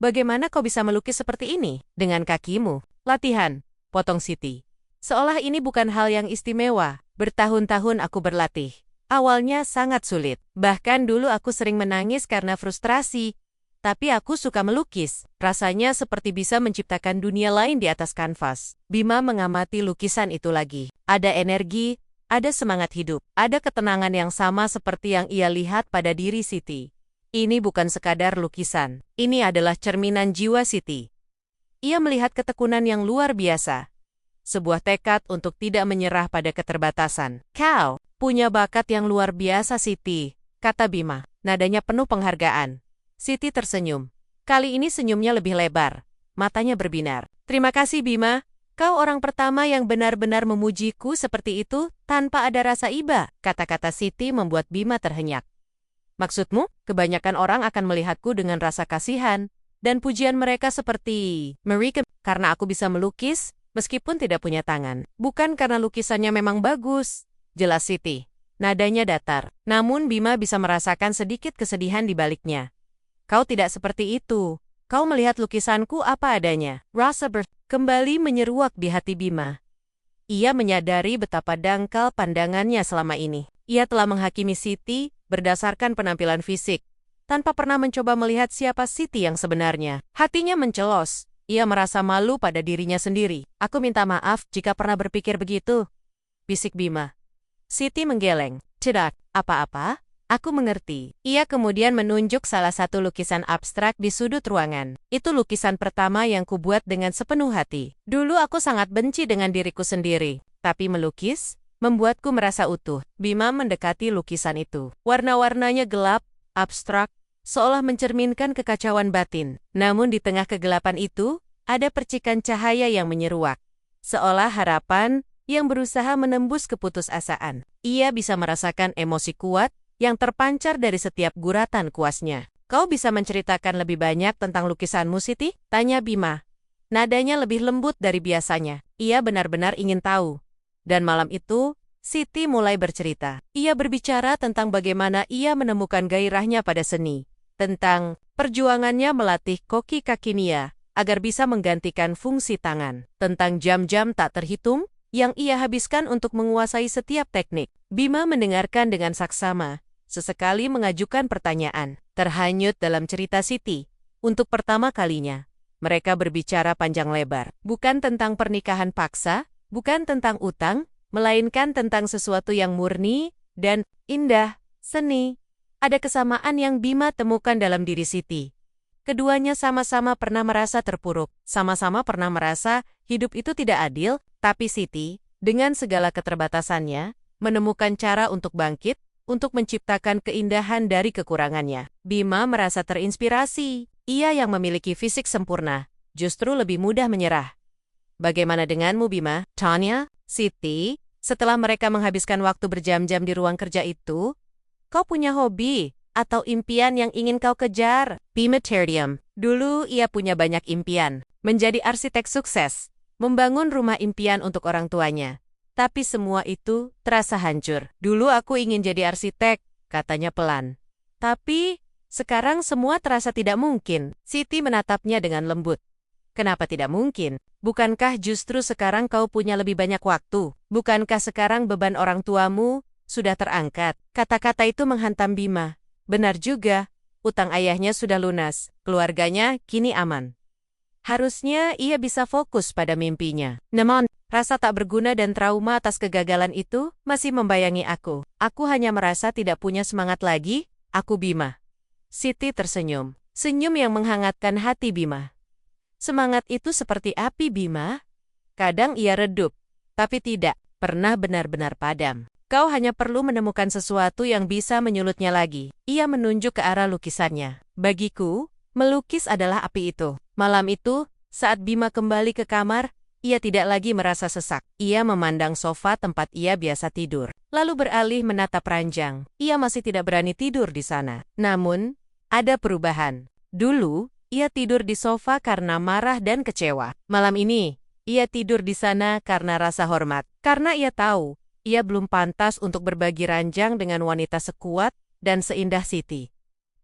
"Bagaimana kau bisa melukis seperti ini? Dengan kakimu?" "Latihan," potong Siti. "Seolah ini bukan hal yang istimewa. Bertahun-tahun aku berlatih. Awalnya sangat sulit. Bahkan dulu aku sering menangis karena frustrasi. Tapi aku suka melukis. Rasanya seperti bisa menciptakan dunia lain di atas kanvas." Bima mengamati lukisan itu lagi. Ada energi, ada semangat hidup, ada ketenangan yang sama seperti yang ia lihat pada diri Siti. Ini bukan sekadar lukisan. Ini adalah cerminan jiwa Siti. Ia melihat ketekunan yang luar biasa. Sebuah tekad untuk tidak menyerah pada keterbatasan. "Kau punya bakat yang luar biasa, Siti," kata Bima. Nadanya penuh penghargaan. Siti tersenyum. Kali ini senyumnya lebih lebar. Matanya berbinar. "Terima kasih, Bima. Kau orang pertama yang benar-benar memujiku seperti itu tanpa ada rasa iba." Kata-kata Siti membuat Bima terhenyak. "Maksudmu, kebanyakan orang akan melihatku dengan rasa kasihan, dan pujian mereka seperti mereka karena aku bisa melukis, meskipun tidak punya tangan. Bukan karena lukisannya memang bagus," jelas Siti. Nadanya datar. Namun Bima bisa merasakan sedikit kesedihan di baliknya. "Kau tidak seperti itu. Kau melihat lukisanku apa adanya." Rasa kembali menyeruak di hati Bima. Ia menyadari betapa dangkal pandangannya selama ini. Ia telah menghakimi Siti berdasarkan penampilan fisik, tanpa pernah mencoba melihat siapa Siti yang sebenarnya. Hatinya mencelos. Ia merasa malu pada dirinya sendiri. "Aku minta maaf jika pernah berpikir begitu," bisik Bima. Siti menggeleng. "Tidak, apa-apa. Aku mengerti." Ia kemudian menunjuk salah satu lukisan abstrak di sudut ruangan. "Itu lukisan pertama yang kubuat dengan sepenuh hati. Dulu aku sangat benci dengan diriku sendiri. Tapi melukis membuatku merasa utuh." Bima mendekati lukisan itu. Warna-warnanya gelap, abstrak, seolah mencerminkan kekacauan batin. Namun di tengah kegelapan itu, ada percikan cahaya yang menyeruak. Seolah harapan yang berusaha menembus keputusasaan. Ia bisa merasakan emosi kuat yang terpancar dari setiap guratan kuasnya. "Kau bisa menceritakan lebih banyak tentang lukisanmu, Siti?" tanya Bima. Nadanya lebih lembut dari biasanya. Ia benar-benar ingin tahu. Dan malam itu, Siti mulai bercerita. Ia berbicara tentang bagaimana ia menemukan gairahnya pada seni, tentang perjuangannya melatih koki kakinya agar bisa menggantikan fungsi tangan, tentang jam-jam tak terhitung yang ia habiskan untuk menguasai setiap teknik. Bima mendengarkan dengan saksama, sesekali mengajukan pertanyaan. Terhanyut dalam cerita Siti. Untuk pertama kalinya, mereka berbicara panjang lebar. Bukan tentang pernikahan paksa, bukan tentang utang, melainkan tentang sesuatu yang murni dan indah, seni. Ada kesamaan yang Bima temukan dalam diri Siti. Keduanya sama-sama pernah merasa terpuruk, sama-sama pernah merasa hidup itu tidak adil, tapi Siti, dengan segala keterbatasannya, menemukan cara untuk bangkit, untuk menciptakan keindahan dari kekurangannya. Bima merasa terinspirasi. Ia yang memiliki fisik sempurna, justru lebih mudah menyerah. "Bagaimana denganmu, Bima?" tanya Siti. Setelah mereka menghabiskan waktu berjam-jam di ruang kerja itu, "Kau punya hobi atau impian yang ingin kau kejar?" Bima terdiam. Dulu ia punya banyak impian. Menjadi arsitek sukses, membangun rumah impian untuk orang tuanya. Tapi semua itu terasa hancur. "Dulu aku ingin jadi arsitek," katanya pelan. "Tapi sekarang semua terasa tidak mungkin." Siti menatapnya dengan lembut. "Kenapa tidak mungkin? Bukankah justru sekarang kau punya lebih banyak waktu? Bukankah sekarang beban orang tuamu sudah terangkat?" Kata-kata itu menghantam Bima. Benar juga, utang ayahnya sudah lunas, keluarganya kini aman. Harusnya ia bisa fokus pada mimpinya. Namun, rasa tak berguna dan trauma atas kegagalan itu masih membayangi aku. Aku hanya merasa tidak punya semangat lagi, aku Bima. Siti tersenyum. Senyum yang menghangatkan hati Bima. Semangat itu seperti api Bima. Kadang ia redup, tapi tidak pernah benar-benar padam. Kau hanya perlu menemukan sesuatu yang bisa menyulutnya lagi. Ia menunjuk ke arah lukisannya. Bagiku, melukis adalah api itu. Malam itu, saat Bima kembali ke kamar, ia tidak lagi merasa sesak. Ia memandang sofa tempat ia biasa tidur. Lalu beralih menatap ranjang. Ia masih tidak berani tidur di sana. Namun, ada perubahan. Dulu, ia tidur di sofa karena marah dan kecewa. Malam ini, ia tidur di sana karena rasa hormat. Karena ia tahu, ia belum pantas untuk berbagi ranjang dengan wanita sekuat dan seindah Siti.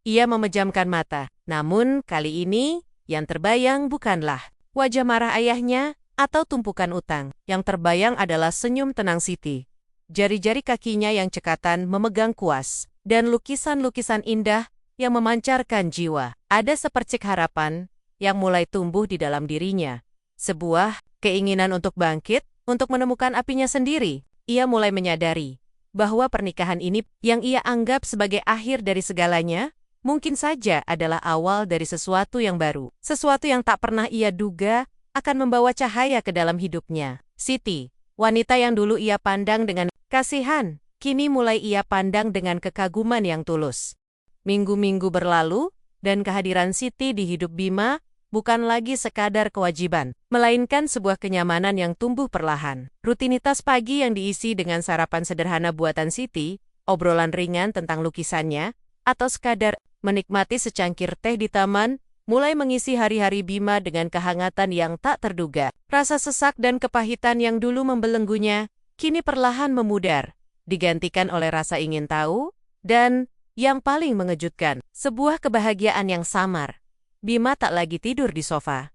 Ia memejamkan mata. Namun, kali ini, yang terbayang bukanlah wajah marah ayahnya atau tumpukan utang. Yang terbayang adalah senyum tenang Siti. Jari-jari kakinya yang cekatan memegang kuas. Dan lukisan-lukisan indah yang memancarkan jiwa. Ada sepercik harapan yang mulai tumbuh di dalam dirinya. Sebuah keinginan untuk bangkit, untuk menemukan apinya sendiri. Ia mulai menyadari bahwa pernikahan ini yang ia anggap sebagai akhir dari segalanya, mungkin saja adalah awal dari sesuatu yang baru. Sesuatu yang tak pernah ia duga akan membawa cahaya ke dalam hidupnya. Siti, wanita yang dulu ia pandang dengan kasihan, kini mulai ia pandang dengan kekaguman yang tulus. Minggu-minggu berlalu, dan kehadiran Siti di hidup Bima bukan lagi sekadar kewajiban, melainkan sebuah kenyamanan yang tumbuh perlahan. Rutinitas pagi yang diisi dengan sarapan sederhana buatan Siti, obrolan ringan tentang lukisannya, atau sekadar menikmati secangkir teh di taman, mulai mengisi hari-hari Bima dengan kehangatan yang tak terduga. Rasa sesak dan kepahitan yang dulu membelenggunya, kini perlahan memudar, digantikan oleh rasa ingin tahu, dan, yang paling mengejutkan, sebuah kebahagiaan yang samar. Bima tak lagi tidur di sofa.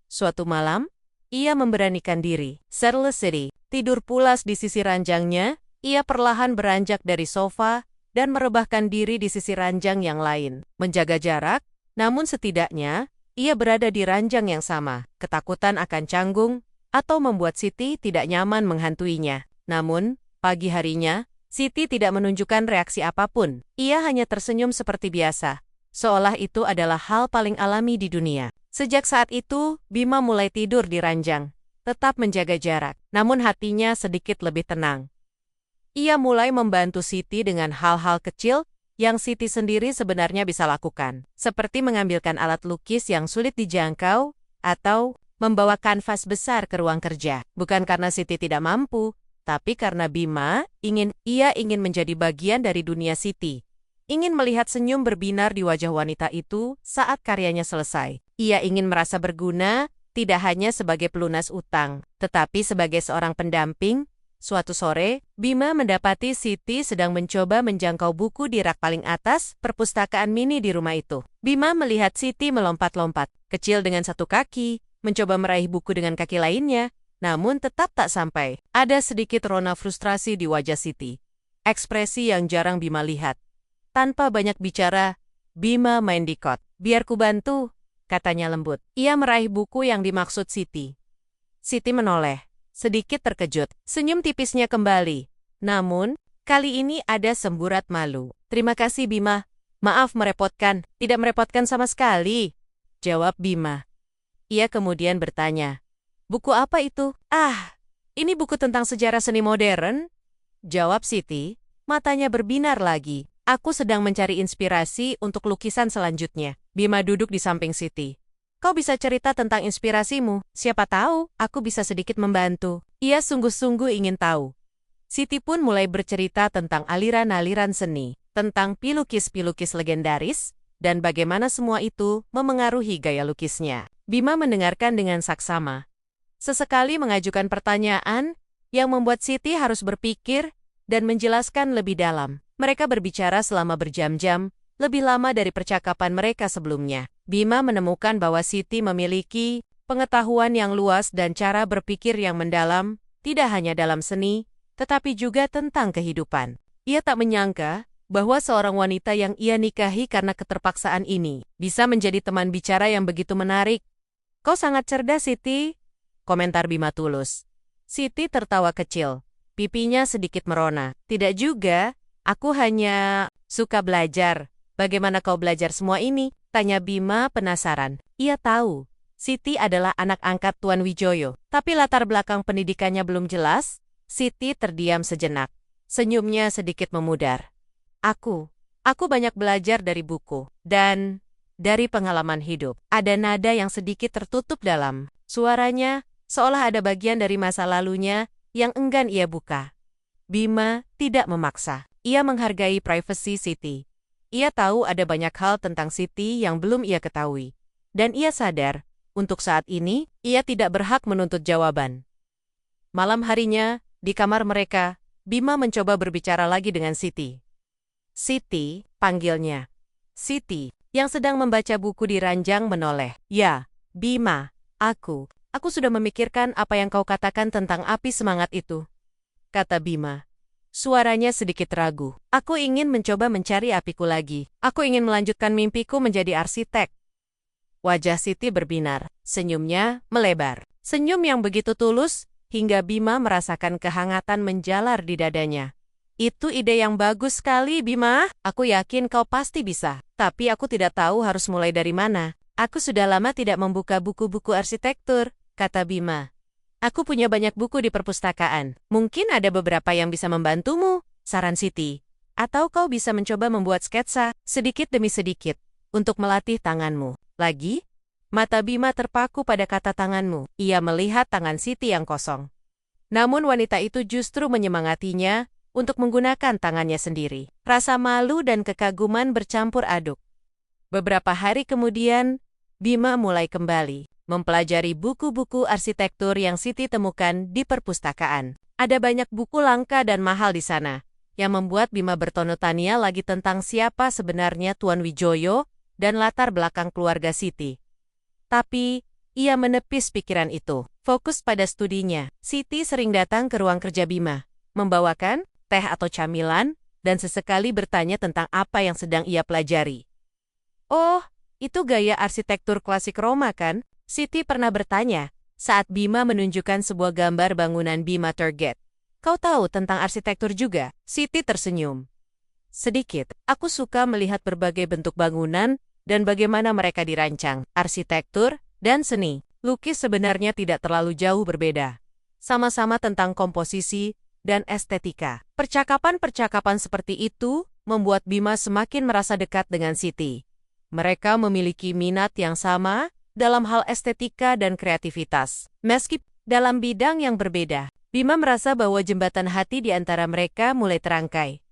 Suatu malam, ia memberanikan diri. Shirless City, tidur pulas di sisi ranjangnya, ia perlahan beranjak dari sofa dan merebahkan diri di sisi ranjang yang lain. Menjaga jarak, namun setidaknya, ia berada di ranjang yang sama. Ketakutan akan canggung, atau membuat Siti tidak nyaman menghantuinya. Namun, pagi harinya, Siti tidak menunjukkan reaksi apapun. Ia hanya tersenyum seperti biasa. Seolah itu adalah hal paling alami di dunia. Sejak saat itu, Bima mulai tidur di ranjang, tetap menjaga jarak, namun hatinya sedikit lebih tenang. Ia mulai membantu Siti dengan hal-hal kecil yang Siti sendiri sebenarnya bisa lakukan, seperti mengambilkan alat lukis yang sulit dijangkau, atau membawa kanvas besar ke ruang kerja. Bukan karena Siti tidak mampu, tapi karena Bima ingin menjadi bagian dari dunia Siti. Ingin melihat senyum berbinar di wajah wanita itu saat karyanya selesai. Ia ingin merasa berguna, tidak hanya sebagai pelunas utang, tetapi sebagai seorang pendamping. Suatu sore, Bima mendapati Siti sedang mencoba menjangkau buku di rak paling atas perpustakaan mini di rumah itu. Bima melihat Siti melompat-lompat, kecil dengan satu kaki, mencoba meraih buku dengan kaki lainnya, namun tetap tak sampai. Ada sedikit rona frustrasi di wajah Siti. Ekspresi yang jarang Bima lihat. Tanpa banyak bicara, Bima main di kot. Biar ku bantu, katanya lembut. Ia meraih buku yang dimaksud Siti. Siti menoleh, sedikit terkejut. Senyum tipisnya kembali. Namun, kali ini ada semburat malu. Terima kasih Bima. Maaf merepotkan. Tidak merepotkan sama sekali, jawab Bima. Ia kemudian bertanya, buku apa itu? Ah, ini buku tentang sejarah seni modern, jawab Siti. Matanya berbinar lagi. Aku sedang mencari inspirasi untuk lukisan selanjutnya. Bima duduk di samping Siti. Kau bisa cerita tentang inspirasimu. Siapa tahu, aku bisa sedikit membantu. Ia sungguh-sungguh ingin tahu. Siti pun mulai bercerita tentang aliran-aliran seni, tentang pilukis-pilukis legendaris, dan bagaimana semua itu memengaruhi gaya lukisnya. Bima mendengarkan dengan saksama. Sesekali mengajukan pertanyaan yang membuat Siti harus berpikir dan menjelaskan lebih dalam. Mereka berbicara selama berjam-jam, lebih lama dari percakapan mereka sebelumnya. Bima menemukan bahwa Siti memiliki pengetahuan yang luas dan cara berpikir yang mendalam, tidak hanya dalam seni, tetapi juga tentang kehidupan. Ia tak menyangka bahwa seorang wanita yang ia nikahi karena keterpaksaan ini bisa menjadi teman bicara yang begitu menarik. Kau sangat cerdas, Siti, komentar Bima tulus. Siti tertawa kecil. Pipinya sedikit merona. Tidak juga, aku hanya suka belajar. Bagaimana kau belajar semua ini? Tanya Bima penasaran. Ia tahu, Siti adalah anak angkat Tuan Wijoyo. Tapi latar belakang pendidikannya belum jelas. Siti terdiam sejenak. Senyumnya sedikit memudar. Aku banyak belajar dari buku. Dan dari pengalaman hidup. Ada nada yang sedikit tertutup dalam suaranya, seolah ada bagian dari masa lalunya yang enggan ia buka. Bima tidak memaksa. Ia menghargai privasi Siti. Ia tahu ada banyak hal tentang Siti yang belum ia ketahui. Dan ia sadar, untuk saat ini, ia tidak berhak menuntut jawaban. Malam harinya, di kamar mereka, Bima mencoba berbicara lagi dengan Siti. Siti, panggilnya. Siti, yang sedang membaca buku di ranjang menoleh. Ya, Bima, aku sudah memikirkan apa yang kau katakan tentang api semangat itu, kata Bima. Suaranya sedikit ragu. Aku ingin mencoba mencari apiku lagi. Aku ingin melanjutkan mimpiku menjadi arsitek. Wajah Siti berbinar. Senyumnya melebar. Senyum yang begitu tulus, hingga Bima merasakan kehangatan menjalar di dadanya. Itu ide yang bagus sekali, Bima. Aku yakin kau pasti bisa. Tapi aku tidak tahu harus mulai dari mana. Aku sudah lama tidak membuka buku-buku arsitektur, kata Bima. Aku punya banyak buku di perpustakaan. Mungkin ada beberapa yang bisa membantumu, saran Siti. Atau kau bisa mencoba membuat sketsa, sedikit demi sedikit, untuk melatih tanganmu. Lagi, mata Bima terpaku pada kata tanganmu. Ia melihat tangan Siti yang kosong. Namun wanita itu justru menyemangatinya untuk menggunakan tangannya sendiri. Rasa malu dan kekaguman bercampur aduk. Beberapa hari kemudian, Bima mulai kembali mempelajari buku-buku arsitektur yang Siti temukan di perpustakaan. Ada banyak buku langka dan mahal di sana, yang membuat Bima bertanya lagi tentang siapa sebenarnya Tuan Wijoyo dan latar belakang keluarga Siti. Tapi, ia menepis pikiran itu, fokus pada studinya. Siti sering datang ke ruang kerja Bima, membawakan teh atau camilan, dan sesekali bertanya tentang apa yang sedang ia pelajari. Oh, itu gaya arsitektur klasik Roma kan? Siti pernah bertanya, saat Bima menunjukkan sebuah gambar bangunan Bima Turget. Kau tahu tentang arsitektur juga? Siti tersenyum. Sedikit, aku suka melihat berbagai bentuk bangunan dan bagaimana mereka dirancang. Arsitektur dan seni, lukis sebenarnya tidak terlalu jauh berbeda. Sama-sama tentang komposisi dan estetika. Percakapan-percakapan seperti itu membuat Bima semakin merasa dekat dengan Siti. Mereka memiliki minat yang sama dalam hal estetika dan kreativitas. Meski dalam bidang yang berbeda, Bima merasa bahwa jembatan hati di antara mereka mulai terangkai.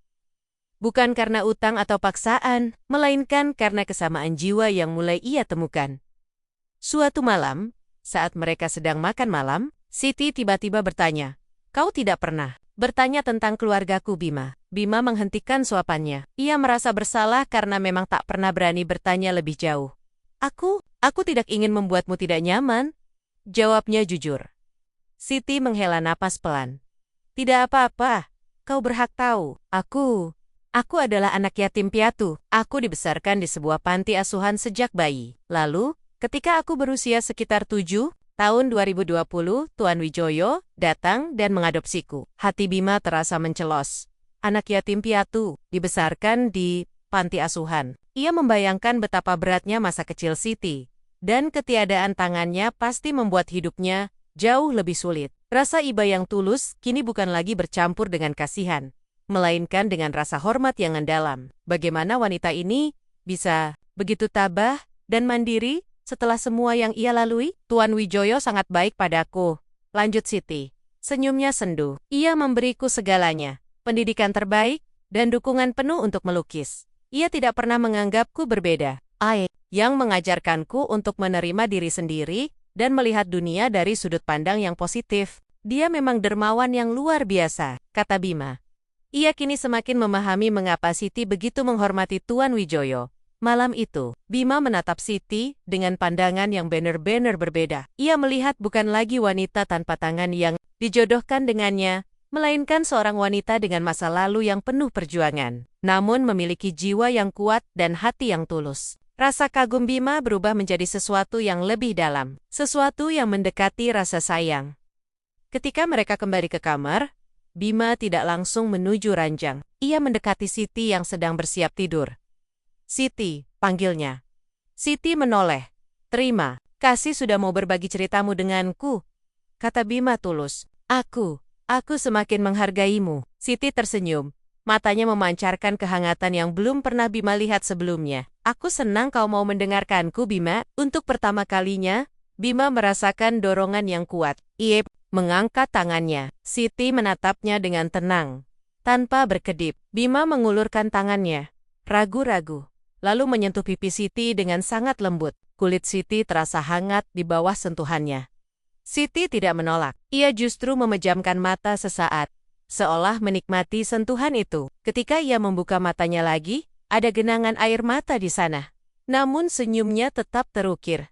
Bukan karena utang atau paksaan, melainkan karena kesamaan jiwa yang mulai ia temukan. Suatu malam, saat mereka sedang makan malam, Siti tiba-tiba bertanya, "Kau tidak pernah bertanya tentang keluargaku, Bima?" Bima menghentikan suapannya. Ia merasa bersalah karena memang tak pernah berani bertanya lebih jauh. Aku tidak ingin membuatmu tidak nyaman, jawabnya jujur. Siti menghela napas pelan. Tidak apa-apa, kau berhak tahu. Aku adalah anak yatim piatu. Aku dibesarkan di sebuah panti asuhan sejak bayi. Lalu, ketika aku berusia sekitar 7, tahun 2020, Tuan Wijoyo datang dan mengadopsiku. Hati Bima terasa mencelos. Anak yatim piatu, dibesarkan di panti asuhan. Ia membayangkan betapa beratnya masa kecil Siti, dan ketiadaan tangannya pasti membuat hidupnya jauh lebih sulit. Rasa iba yang tulus kini bukan lagi bercampur dengan kasihan, melainkan dengan rasa hormat yang mendalam. Bagaimana wanita ini bisa begitu tabah dan mandiri setelah semua yang ia lalui? Tuan Wijoyo sangat baik padaku, lanjut Siti. Senyumnya sendu. Ia memberiku segalanya, pendidikan terbaik, dan dukungan penuh untuk melukis. Ia tidak pernah menganggapku berbeda. Yang mengajarkanku untuk menerima diri sendiri dan melihat dunia dari sudut pandang yang positif. Dia memang dermawan yang luar biasa, kata Bima. Ia kini semakin memahami mengapa Siti begitu menghormati Tuan Wijoyo. Malam itu, Bima menatap Siti dengan pandangan yang benar-benar berbeda. Ia melihat bukan lagi wanita tanpa tangan yang dijodohkan dengannya, melainkan seorang wanita dengan masa lalu yang penuh perjuangan, namun memiliki jiwa yang kuat dan hati yang tulus. Rasa kagum Bima berubah menjadi sesuatu yang lebih dalam, sesuatu yang mendekati rasa sayang. Ketika mereka kembali ke kamar, Bima tidak langsung menuju ranjang. Ia mendekati Siti yang sedang bersiap tidur. "Siti," panggilnya. Siti menoleh. "Terima kasih sudah mau berbagi ceritamu denganku," kata Bima tulus. Aku semakin menghargaimu." Siti tersenyum. Matanya memancarkan kehangatan yang belum pernah Bima lihat sebelumnya. "Aku senang kau mau mendengarkanku, Bima." Untuk pertama kalinya, Bima merasakan dorongan yang kuat. Ia mengangkat tangannya. Siti menatapnya dengan tenang. Tanpa berkedip, Bima mengulurkan tangannya. Ragu-ragu. Lalu menyentuh pipi Siti dengan sangat lembut. Kulit Siti terasa hangat di bawah sentuhannya. Siti tidak menolak. Ia justru memejamkan mata sesaat, seolah menikmati sentuhan itu. Ketika ia membuka matanya lagi, ada genangan air mata di sana. Namun senyumnya tetap terukir.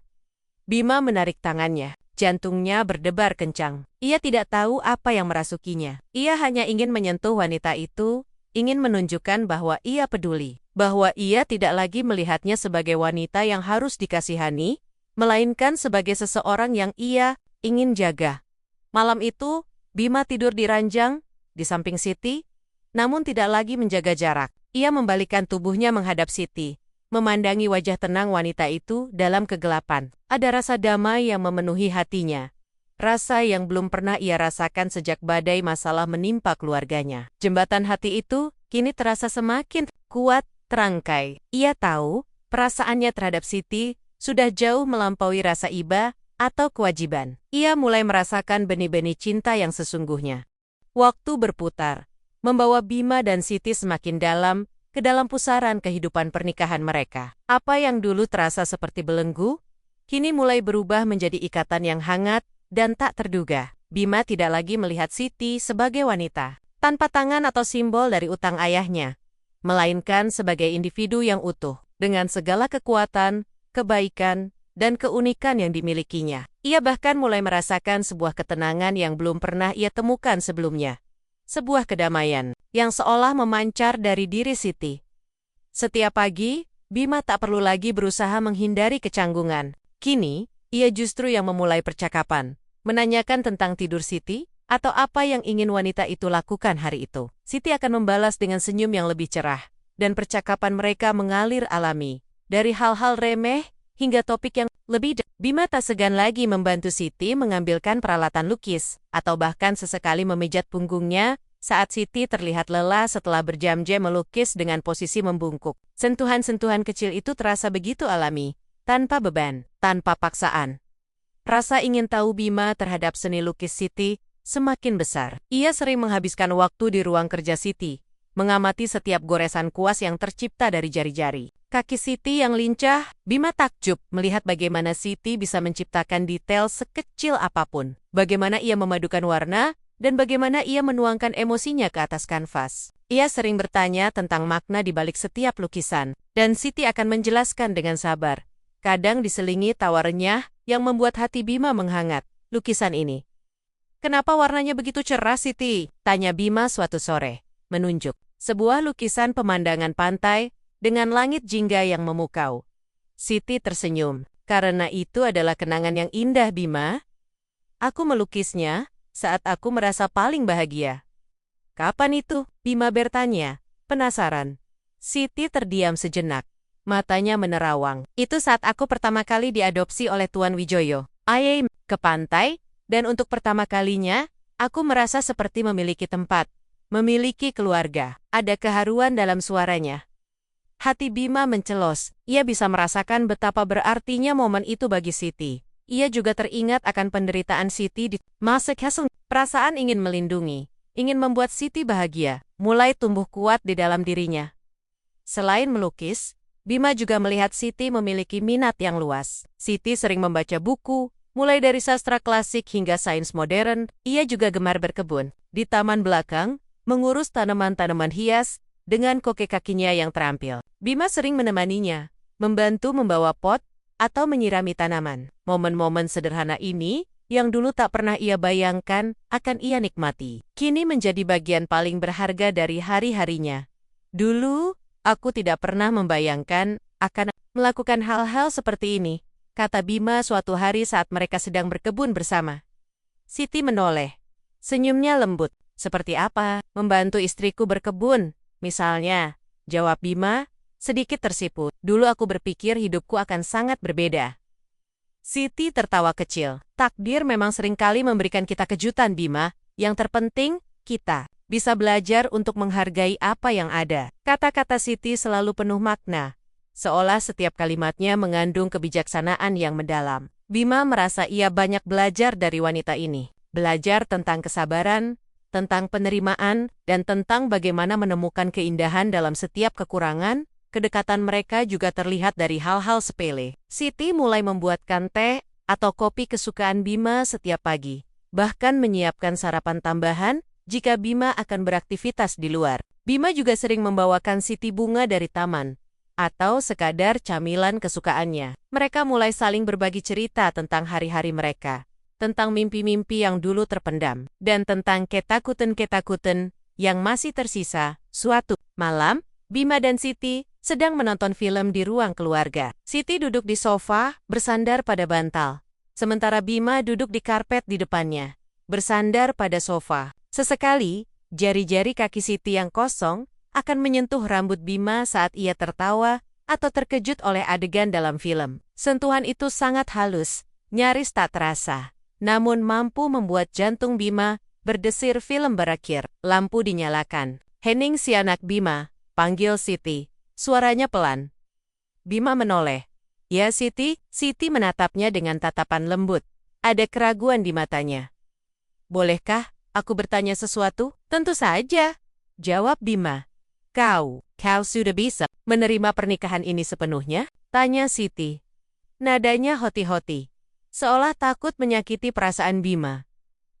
Bima menarik tangannya. Jantungnya berdebar kencang. Ia tidak tahu apa yang merasukinya. Ia hanya ingin menyentuh wanita itu, ingin menunjukkan bahwa ia peduli. Bahwa ia tidak lagi melihatnya sebagai wanita yang harus dikasihani, melainkan sebagai seseorang yang ia ingin jaga. Malam itu, Bima tidur di ranjang, di samping Siti, namun tidak lagi menjaga jarak. Ia membalikkan tubuhnya menghadap Siti, memandangi wajah tenang wanita itu dalam kegelapan. Ada rasa damai yang memenuhi hatinya. Rasa yang belum pernah ia rasakan sejak badai masalah menimpa keluarganya. Jembatan hati itu kini terasa semakin kuat, terangkai. Ia tahu, perasaannya terhadap Siti sudah jauh melampaui rasa iba atau kewajiban. Ia mulai merasakan benih-benih cinta yang sesungguhnya. Waktu berputar, membawa Bima dan Siti semakin dalam ke dalam pusaran kehidupan pernikahan mereka. Apa yang dulu terasa seperti belenggu, kini mulai berubah menjadi ikatan yang hangat dan tak terduga. Bima tidak lagi melihat Siti sebagai wanita, tanpa tangan atau simbol dari utang ayahnya, melainkan sebagai individu yang utuh, dengan segala kekuatan, kebaikan, dan keunikan yang dimilikinya. Ia bahkan mulai merasakan sebuah ketenangan yang belum pernah ia temukan sebelumnya. Sebuah kedamaian yang seolah memancar dari diri Siti. Setiap pagi, Bima tak perlu lagi berusaha menghindari kecanggungan. Kini, ia justru yang memulai percakapan, menanyakan tentang tidur Siti, atau apa yang ingin wanita itu lakukan hari itu. Siti akan membalas dengan senyum yang lebih cerah, dan percakapan mereka mengalir alami. Dari hal-hal remeh, hingga topik yang lebih Bima tak segan lagi membantu Siti mengambilkan peralatan lukis, atau bahkan sesekali memijat punggungnya saat Siti terlihat lelah setelah berjam-jam melukis dengan posisi membungkuk. Sentuhan-sentuhan kecil itu terasa begitu alami, tanpa beban, tanpa paksaan. Rasa ingin tahu Bima terhadap seni lukis Siti semakin besar. Ia sering menghabiskan waktu di ruang kerja Siti, mengamati setiap goresan kuas yang tercipta dari jari-jari kaki Siti yang lincah. Bima takjub melihat bagaimana Siti bisa menciptakan detail sekecil apapun, bagaimana ia memadukan warna, dan bagaimana ia menuangkan emosinya ke atas kanvas. Ia sering bertanya tentang makna di balik setiap lukisan, dan Siti akan menjelaskan dengan sabar, kadang diselingi tawa renyah yang membuat hati Bima menghangat. "Lukisan ini, kenapa warnanya begitu cerah, Siti?" tanya Bima suatu sore, menunjuk sebuah lukisan pemandangan pantai dengan langit jingga yang memukau. Siti tersenyum. "Karena itu adalah kenangan yang indah, Bima. Aku melukisnya saat aku merasa paling bahagia." "Kapan itu?" Bima bertanya, penasaran. Siti terdiam sejenak. Matanya menerawang. "Itu saat aku pertama kali diadopsi oleh Tuan Wijoyo. Ayah ke pantai, dan untuk pertama kalinya, aku merasa seperti memiliki tempat, memiliki keluarga." Ada keharuan dalam suaranya. Hati Bima mencelos. Ia bisa merasakan betapa berartinya momen itu bagi Siti. Ia juga teringat akan penderitaan Siti di masa kecil. Perasaan ingin melindungi, ingin membuat Siti bahagia, mulai tumbuh kuat di dalam dirinya. Selain melukis, Bima juga melihat Siti memiliki minat yang luas. Siti sering membaca buku, mulai dari sastra klasik hingga sains modern. Ia juga gemar berkebun. Di taman belakang, mengurus tanaman-tanaman hias, dengan kokek kakinya yang terampil. Bima sering menemaninya, membantu membawa pot, atau menyirami tanaman. Momen-momen sederhana ini, yang dulu tak pernah ia bayangkan, akan ia nikmati. Kini menjadi bagian paling berharga dari hari-harinya. Dulu, aku tidak pernah membayangkan akan Melakukan hal-hal seperti ini, kata Bima suatu hari saat mereka sedang berkebun bersama. Siti menoleh. Senyumnya lembut. Seperti apa? Membantu istriku berkebun, misalnya, jawab Bima, sedikit tersipu. Dulu aku berpikir hidupku akan sangat berbeda. Siti tertawa kecil. Takdir memang seringkali memberikan kita kejutan, Bima. Yang terpenting, kita bisa belajar untuk menghargai apa yang ada. Kata-kata Siti selalu penuh makna, seolah setiap kalimatnya mengandung kebijaksanaan yang mendalam. Bima merasa ia banyak belajar dari wanita ini. Belajar tentang kesabaran, tentang penerimaan, dan tentang bagaimana menemukan keindahan dalam setiap kekurangan. Kedekatan mereka juga terlihat dari hal-hal sepele. Siti mulai membuatkan teh atau kopi kesukaan Bima setiap pagi, bahkan menyiapkan sarapan tambahan jika Bima akan beraktivitas di luar. Bima juga sering membawakan Siti bunga dari taman, atau sekadar camilan kesukaannya. Mereka mulai saling berbagi cerita tentang hari-hari mereka, tentang mimpi-mimpi yang dulu terpendam, dan tentang ketakutan-ketakutan yang masih tersisa. Suatu malam, Bima dan Siti sedang menonton film di ruang keluarga. Siti duduk di sofa, bersandar pada bantal. Sementara Bima duduk di karpet di depannya, bersandar pada sofa. Sesekali, jari-jari kaki Siti yang kosong akan menyentuh rambut Bima saat ia tertawa atau terkejut oleh adegan dalam film. Sentuhan itu sangat halus, nyaris tak terasa, namun mampu membuat jantung Bima berdesir. Film berakhir, lampu dinyalakan. Hening si anak Bima, panggil Siti. Suaranya pelan. Bima menoleh. Ya Siti, Siti menatapnya dengan tatapan lembut. Ada keraguan di matanya. Bolehkah aku bertanya sesuatu? Tentu saja, jawab Bima. Kau sudah bisa menerima pernikahan ini sepenuhnya? Tanya Siti. Nadanya hoti-hoti, seolah takut menyakiti perasaan Bima.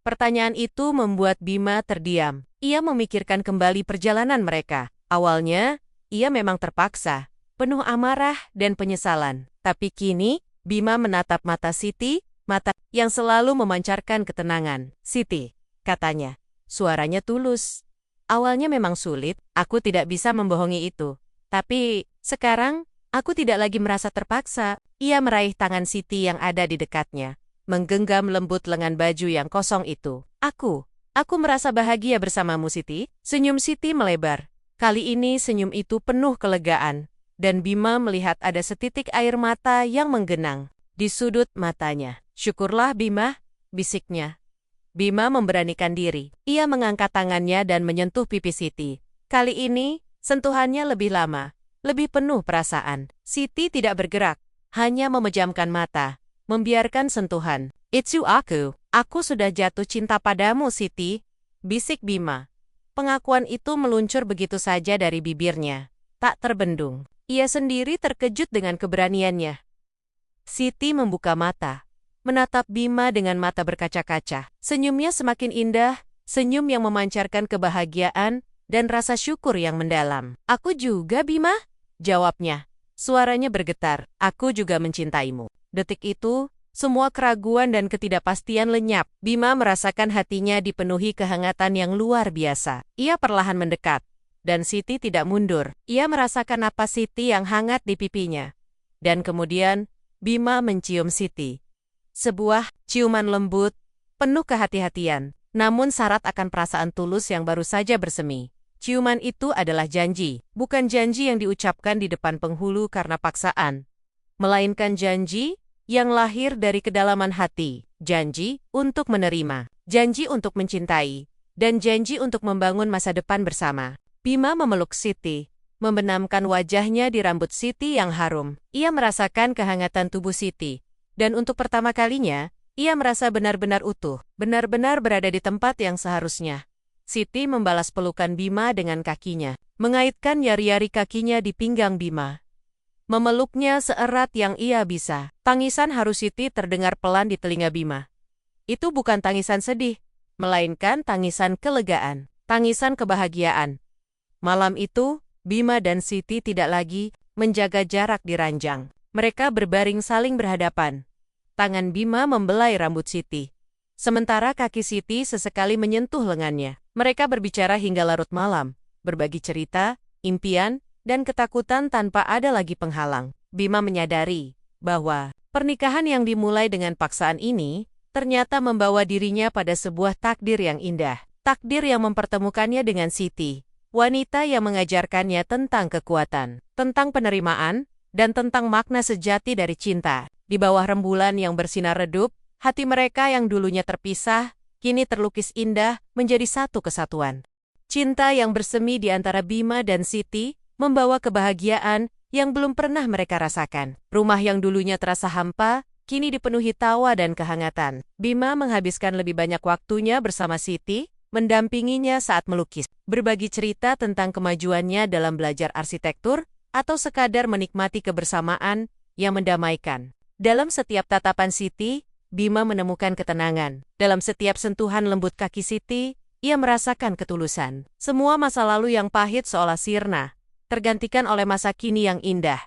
Pertanyaan itu membuat Bima terdiam. Ia memikirkan kembali perjalanan mereka. Awalnya, ia memang terpaksa, penuh amarah dan penyesalan. Tapi kini, Bima menatap mata Siti, mata yang selalu memancarkan ketenangan. Siti, katanya, suaranya tulus. Awalnya memang sulit, aku tidak bisa membohongi itu. Tapi, sekarang, aku tidak lagi merasa terpaksa. Ia meraih tangan Siti yang ada di dekatnya, menggenggam lembut lengan baju yang kosong itu. Aku merasa bahagia bersamamu Siti. Senyum Siti melebar. Kali ini senyum itu penuh kelegaan, dan Bima melihat ada setitik air mata yang menggenang di sudut matanya. Syukurlah Bima, bisiknya. Bima memberanikan diri. Ia mengangkat tangannya dan menyentuh pipi Siti. Kali ini, sentuhannya lebih lama, lebih penuh perasaan. Siti tidak bergerak, hanya memejamkan mata, membiarkan sentuhan. It's you aku sudah jatuh cinta padamu Siti, bisik Bima. Pengakuan itu meluncur begitu saja dari bibirnya, tak terbendung. Ia sendiri terkejut dengan keberaniannya. Siti membuka mata, menatap Bima dengan mata berkaca-kaca. Senyumnya semakin indah, senyum yang memancarkan kebahagiaan dan rasa syukur yang mendalam. Aku juga Bima, jawabnya. Suaranya bergetar, aku juga mencintaimu. Detik itu, semua keraguan dan ketidakpastian lenyap. Bima merasakan hatinya dipenuhi kehangatan yang luar biasa. Ia perlahan mendekat, dan Siti tidak mundur. Ia merasakan napas Siti yang hangat di pipinya. Dan kemudian, Bima mencium Siti. Sebuah ciuman lembut, penuh kehati-hatian, namun syarat akan perasaan tulus yang baru saja bersemi. Ciuman itu adalah janji, bukan janji yang diucapkan di depan penghulu karena paksaan, melainkan janji yang lahir dari kedalaman hati, janji untuk menerima, janji untuk mencintai, dan janji untuk membangun masa depan bersama. Bima memeluk Siti, membenamkan wajahnya di rambut Siti yang harum. Ia merasakan kehangatan tubuh Siti, dan untuk pertama kalinya, ia merasa benar-benar utuh, benar-benar berada di tempat yang seharusnya. Siti membalas pelukan Bima dengan kakinya, mengaitkan jari-jari kakinya di pinggang Bima. Memeluknya seerat yang ia bisa. Tangisan haru Siti terdengar pelan di telinga Bima. Itu bukan tangisan sedih, melainkan tangisan kelegaan, tangisan kebahagiaan. Malam itu, Bima dan Siti tidak lagi menjaga jarak di ranjang. Mereka berbaring saling berhadapan. Tangan Bima membelai rambut Siti, sementara kaki Siti sesekali menyentuh lengannya. Mereka berbicara hingga larut malam, berbagi cerita, impian, dan ketakutan tanpa ada lagi penghalang. Bima menyadari bahwa pernikahan yang dimulai dengan paksaan ini ternyata membawa dirinya pada sebuah takdir yang indah. Takdir yang mempertemukannya dengan Siti, wanita yang mengajarkannya tentang kekuatan, tentang penerimaan, dan tentang makna sejati dari cinta. Di bawah rembulan yang bersinar redup, hati mereka yang dulunya terpisah, kini terlukis indah menjadi satu kesatuan. Cinta yang bersemi di antara Bima dan Siti membawa kebahagiaan yang belum pernah mereka rasakan. Rumah yang dulunya terasa hampa, kini dipenuhi tawa dan kehangatan. Bima menghabiskan lebih banyak waktunya bersama Siti, mendampinginya saat melukis, berbagi cerita tentang kemajuannya dalam belajar arsitektur, atau sekadar menikmati kebersamaan yang mendamaikan. Dalam setiap tatapan Siti, Bima menemukan ketenangan. Dalam setiap sentuhan lembut kaki Siti, ia merasakan ketulusan. Semua masa lalu yang pahit seolah sirna, tergantikan oleh masa kini yang indah.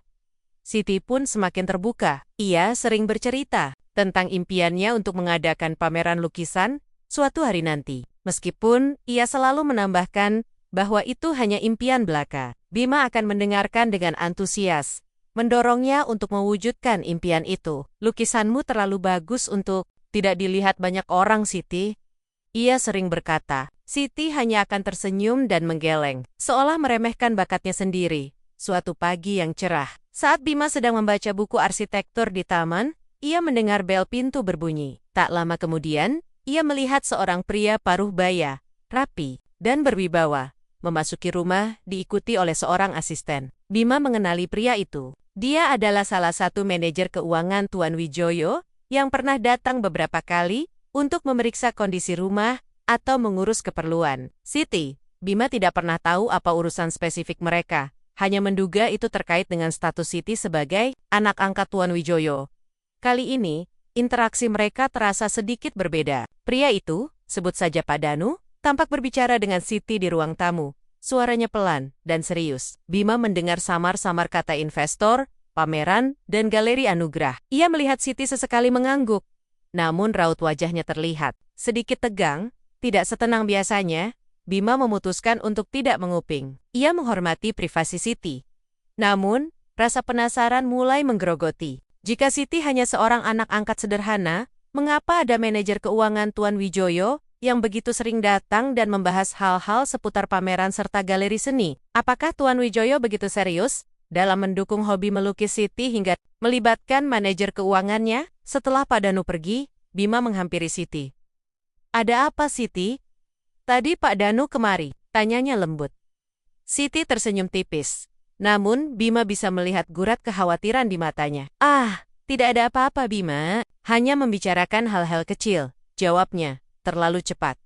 Siti pun semakin terbuka. Ia sering bercerita tentang impiannya untuk mengadakan pameran lukisan suatu hari nanti. Meskipun ia selalu menambahkan bahwa itu hanya impian belaka, Bima akan mendengarkan dengan antusias, mendorongnya untuk mewujudkan impian itu. Lukisanmu terlalu bagus untuk tidak dilihat banyak orang, Siti. Ia sering berkata. Siti hanya akan tersenyum dan menggeleng, seolah meremehkan bakatnya sendiri. Suatu pagi yang cerah, saat Bima sedang membaca buku arsitektur di taman, ia mendengar bel pintu berbunyi. Tak lama kemudian, ia melihat seorang pria paruh baya, rapi, dan berwibawa, memasuki rumah diikuti oleh seorang asisten. Bima mengenali pria itu. Dia adalah salah satu manajer keuangan Tuan Wijoyo yang pernah datang beberapa kali untuk memeriksa kondisi rumah atau mengurus keperluan Siti. Bima tidak pernah tahu apa urusan spesifik mereka, hanya menduga itu terkait dengan status Siti sebagai anak angkat Tuan Wijoyo. Kali ini, interaksi mereka terasa sedikit berbeda. Pria itu, sebut saja Pak Danu, tampak berbicara dengan Siti di ruang tamu. Suaranya pelan dan serius. Bima mendengar samar-samar kata investor, pameran, dan galeri anugerah. Ia melihat Siti sesekali mengangguk. Namun raut wajahnya terlihat sedikit tegang, tidak setenang biasanya. Bima memutuskan untuk tidak menguping. Ia menghormati privasi Siti. Namun, rasa penasaran mulai menggerogoti. Jika Siti hanya seorang anak angkat sederhana, mengapa ada manajer keuangan Tuan Wijoyo yang begitu sering datang dan membahas hal-hal seputar pameran serta galeri seni? Apakah Tuan Wijoyo begitu serius dalam mendukung hobi melukis Siti hingga melibatkan manajer keuangannya? Setelah Pak Danu pergi, Bima menghampiri Siti. "Ada apa, Siti?" "Tadi Pak Danu kemari," tanyanya lembut. Siti tersenyum tipis. Namun, Bima bisa melihat gurat kekhawatiran di matanya. "Ah, tidak ada apa-apa, Bima. Hanya membicarakan hal-hal kecil," jawabnya, terlalu cepat.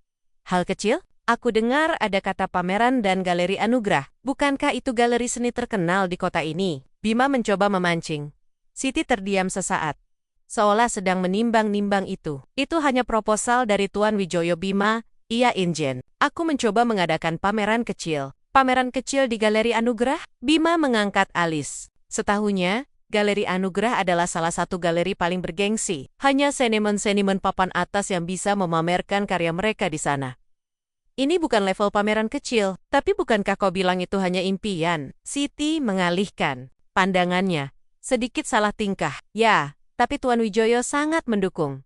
"Hal kecil? Aku dengar ada kata pameran dan galeri anugerah. Bukankah itu galeri seni terkenal di kota ini?" Bima mencoba memancing. Siti terdiam sesaat, seolah sedang menimbang-nimbang itu. "Itu hanya proposal dari Tuan Wijoyo, Bima. Iya, Injen. Aku mencoba mengadakan pameran kecil." "Pameran kecil di galeri anugerah?" Bima mengangkat alis. Setahunya, galeri anugerah adalah salah satu galeri paling bergengsi. Hanya seniman-seniman papan atas yang bisa memamerkan karya mereka di sana. "Ini bukan level pameran kecil, tapi bukankah kau bilang itu hanya impian?" Siti mengalihkan pandangannya. Sedikit salah tingkah. "Ya, tapi Tuan Wijoyo sangat mendukung.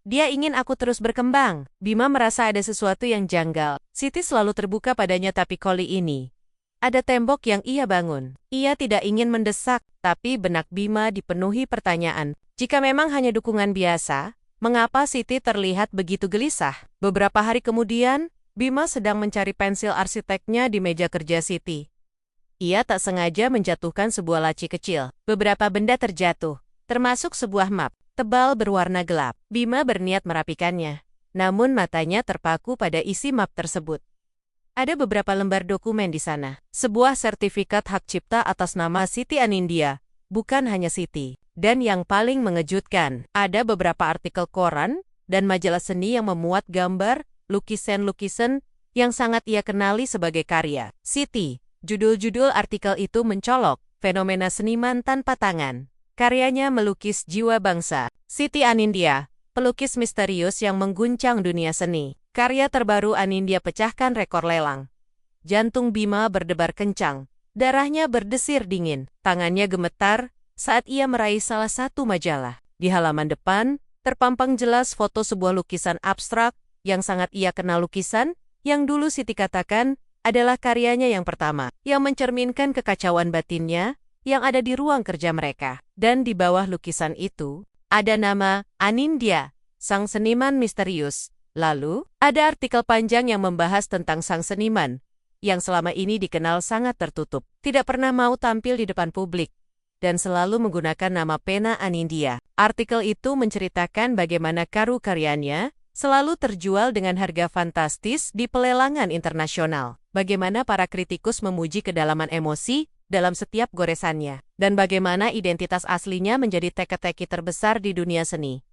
Dia ingin aku terus berkembang." Bima merasa ada sesuatu yang janggal. Siti selalu terbuka padanya, tapi kali ini ada tembok yang ia bangun. Ia tidak ingin mendesak, tapi benak Bima dipenuhi pertanyaan. Jika memang hanya dukungan biasa, mengapa Siti terlihat begitu gelisah? Beberapa hari kemudian, Bima sedang mencari pensil arsiteknya di meja kerja Siti. Ia tak sengaja menjatuhkan sebuah laci kecil. Beberapa benda terjatuh, termasuk sebuah map tebal berwarna gelap. Bima berniat merapikannya, namun matanya terpaku pada isi map tersebut. Ada beberapa lembar dokumen di sana. Sebuah sertifikat hak cipta atas nama Siti Anindya, bukan hanya Siti. Dan yang paling mengejutkan, ada beberapa artikel koran dan majalah seni yang memuat gambar lukisan-lukisan yang sangat ia kenali sebagai karya Siti. Judul-judul artikel itu mencolok fenomena seniman tanpa tangan. Karyanya melukis jiwa bangsa. Siti Anindya, pelukis misterius yang mengguncang dunia seni. Karya terbaru Anindya pecahkan rekor lelang. Jantung Bima berdebar kencang. Darahnya berdesir dingin. Tangannya gemetar, saat ia meraih salah satu majalah. Di halaman depan, terpampang jelas foto sebuah lukisan abstrak yang sangat ia kenal, lukisan yang dulu Siti katakan adalah karyanya yang pertama, yang mencerminkan kekacauan batinnya yang ada di ruang kerja mereka. Dan di bawah lukisan itu, ada nama Anindya, sang seniman misterius. Lalu, ada artikel panjang yang membahas tentang sang seniman, yang selama ini dikenal sangat tertutup, tidak pernah mau tampil di depan publik, dan selalu menggunakan nama pena Anindya. Artikel itu menceritakan bagaimana karyanya selalu terjual dengan harga fantastis di pelelangan internasional, bagaimana para kritikus memuji kedalaman emosi dalam setiap goresannya, dan bagaimana identitas aslinya menjadi teka-teki terbesar di dunia seni.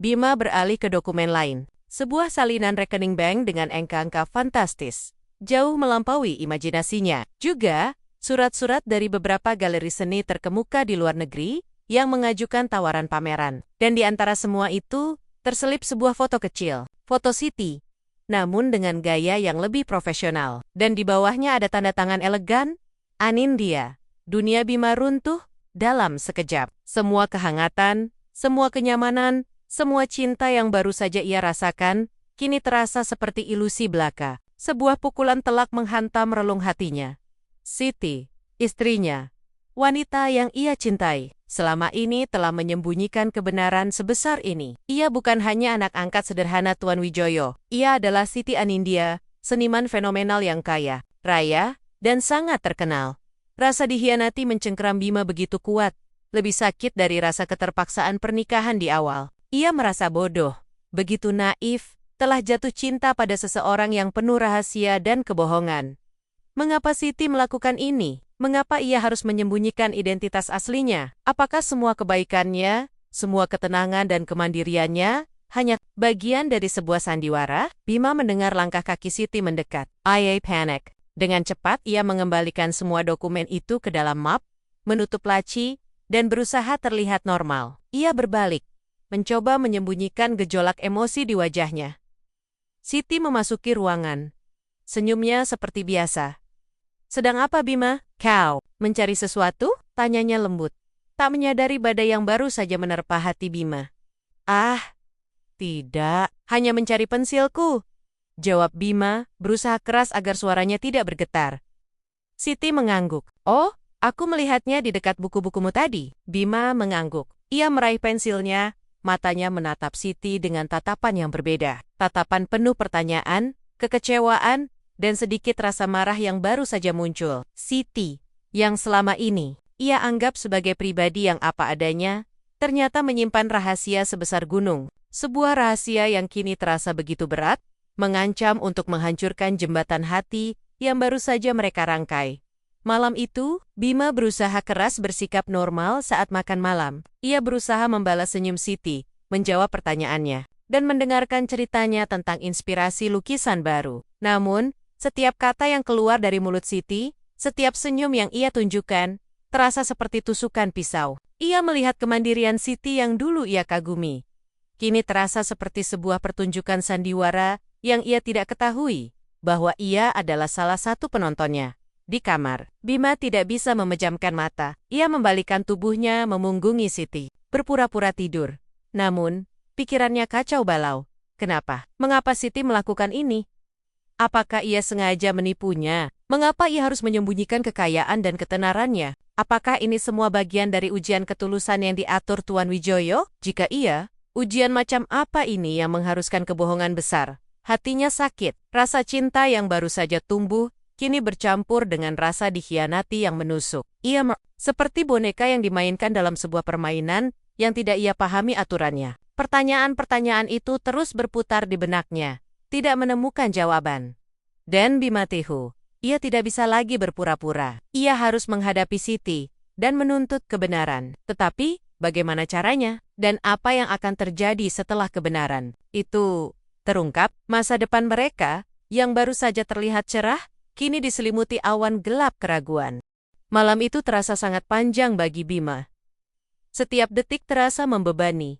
Bima beralih ke dokumen lain. Sebuah salinan rekening bank dengan angka-angka fantastis, jauh melampaui imajinasinya. Juga, surat-surat dari beberapa galeri seni terkemuka di luar negeri yang mengajukan tawaran pameran. Dan di antara semua itu, terselip sebuah foto kecil, foto Siti, namun dengan gaya yang lebih profesional. Dan di bawahnya ada tanda tangan elegan, Anindya. Dunia Bima runtuh dalam sekejap. Semua kehangatan, semua kenyamanan, semua cinta yang baru saja ia rasakan, kini terasa seperti ilusi belaka. Sebuah pukulan telak menghantam relung hatinya. Siti, istrinya, wanita yang ia cintai, selama ini telah menyembunyikan kebenaran sebesar ini. Ia bukan hanya anak angkat sederhana Tuan Wijoyo. Ia adalah Siti Anindya, seniman fenomenal yang kaya, raya, dan sangat terkenal. Rasa dikhianati mencengkeram Bima begitu kuat, lebih sakit dari rasa keterpaksaan pernikahan di awal. Ia merasa bodoh, begitu naif, telah jatuh cinta pada seseorang yang penuh rahasia dan kebohongan. Mengapa Siti melakukan ini? Mengapa ia harus menyembunyikan identitas aslinya? Apakah semua kebaikannya, semua ketenangan dan kemandiriannya hanya bagian dari sebuah sandiwara? Bima mendengar langkah kaki Siti mendekat. Ia panik. Dengan cepat ia mengembalikan semua dokumen itu ke dalam map, menutup laci, dan berusaha terlihat normal. Ia berbalik, mencoba menyembunyikan gejolak emosi di wajahnya. Siti memasuki ruangan. Senyumnya seperti biasa. "Sedang apa, Bima?" "Kau mencari sesuatu?" tanyanya lembut. Tak menyadari badai yang baru saja menerpa hati Bima. "Ah, tidak, hanya mencari pensilku," jawab Bima, berusaha keras agar suaranya tidak bergetar. Siti mengangguk. "Oh, aku melihatnya di dekat buku-bukumu tadi." Bima mengangguk. Ia meraih pensilnya, matanya menatap Siti dengan tatapan yang berbeda. Tatapan penuh pertanyaan, kekecewaan, dan sedikit rasa marah yang baru saja muncul. Siti, yang selama ini ia anggap sebagai pribadi yang apa adanya, ternyata menyimpan rahasia sebesar gunung. Sebuah rahasia yang kini terasa begitu berat, mengancam untuk menghancurkan jembatan hati yang baru saja mereka rangkai. Malam itu, Bima berusaha keras bersikap normal saat makan malam. Ia berusaha membalas senyum Siti, menjawab pertanyaannya, dan mendengarkan ceritanya tentang inspirasi lukisan baru. Namun, setiap kata yang keluar dari mulut Siti, setiap senyum yang ia tunjukkan, terasa seperti tusukan pisau. Ia melihat kemandirian Siti yang dulu ia kagumi. Kini terasa seperti sebuah pertunjukan sandiwara yang ia tidak ketahui bahwa ia adalah salah satu penontonnya. Di kamar, Bima tidak bisa memejamkan mata. Ia membalikkan tubuhnya memunggungi Siti, berpura-pura tidur. Namun, pikirannya kacau balau. Kenapa? Mengapa Siti melakukan ini? Apakah ia sengaja menipunya? Mengapa ia harus menyembunyikan kekayaan dan ketenarannya? Apakah ini semua bagian dari ujian ketulusan yang diatur Tuan Wijoyo? Jika iya, ujian macam apa ini yang mengharuskan kebohongan besar? Hatinya sakit, rasa cinta yang baru saja tumbuh, kini bercampur dengan rasa dikhianati yang menusuk. Ia seperti boneka yang dimainkan dalam sebuah permainan yang tidak ia pahami aturannya. Pertanyaan-pertanyaan itu terus berputar di benaknya, tidak menemukan jawaban. Dan Bima Tehu, ia tidak bisa lagi berpura-pura. Ia harus menghadapi Siti dan menuntut kebenaran. Tetapi, bagaimana caranya? Dan apa yang akan terjadi setelah kebenaran itu terungkap? Masa depan mereka, yang baru saja terlihat cerah, kini diselimuti awan gelap keraguan. Malam itu terasa sangat panjang bagi Bima. Setiap detik terasa membebani.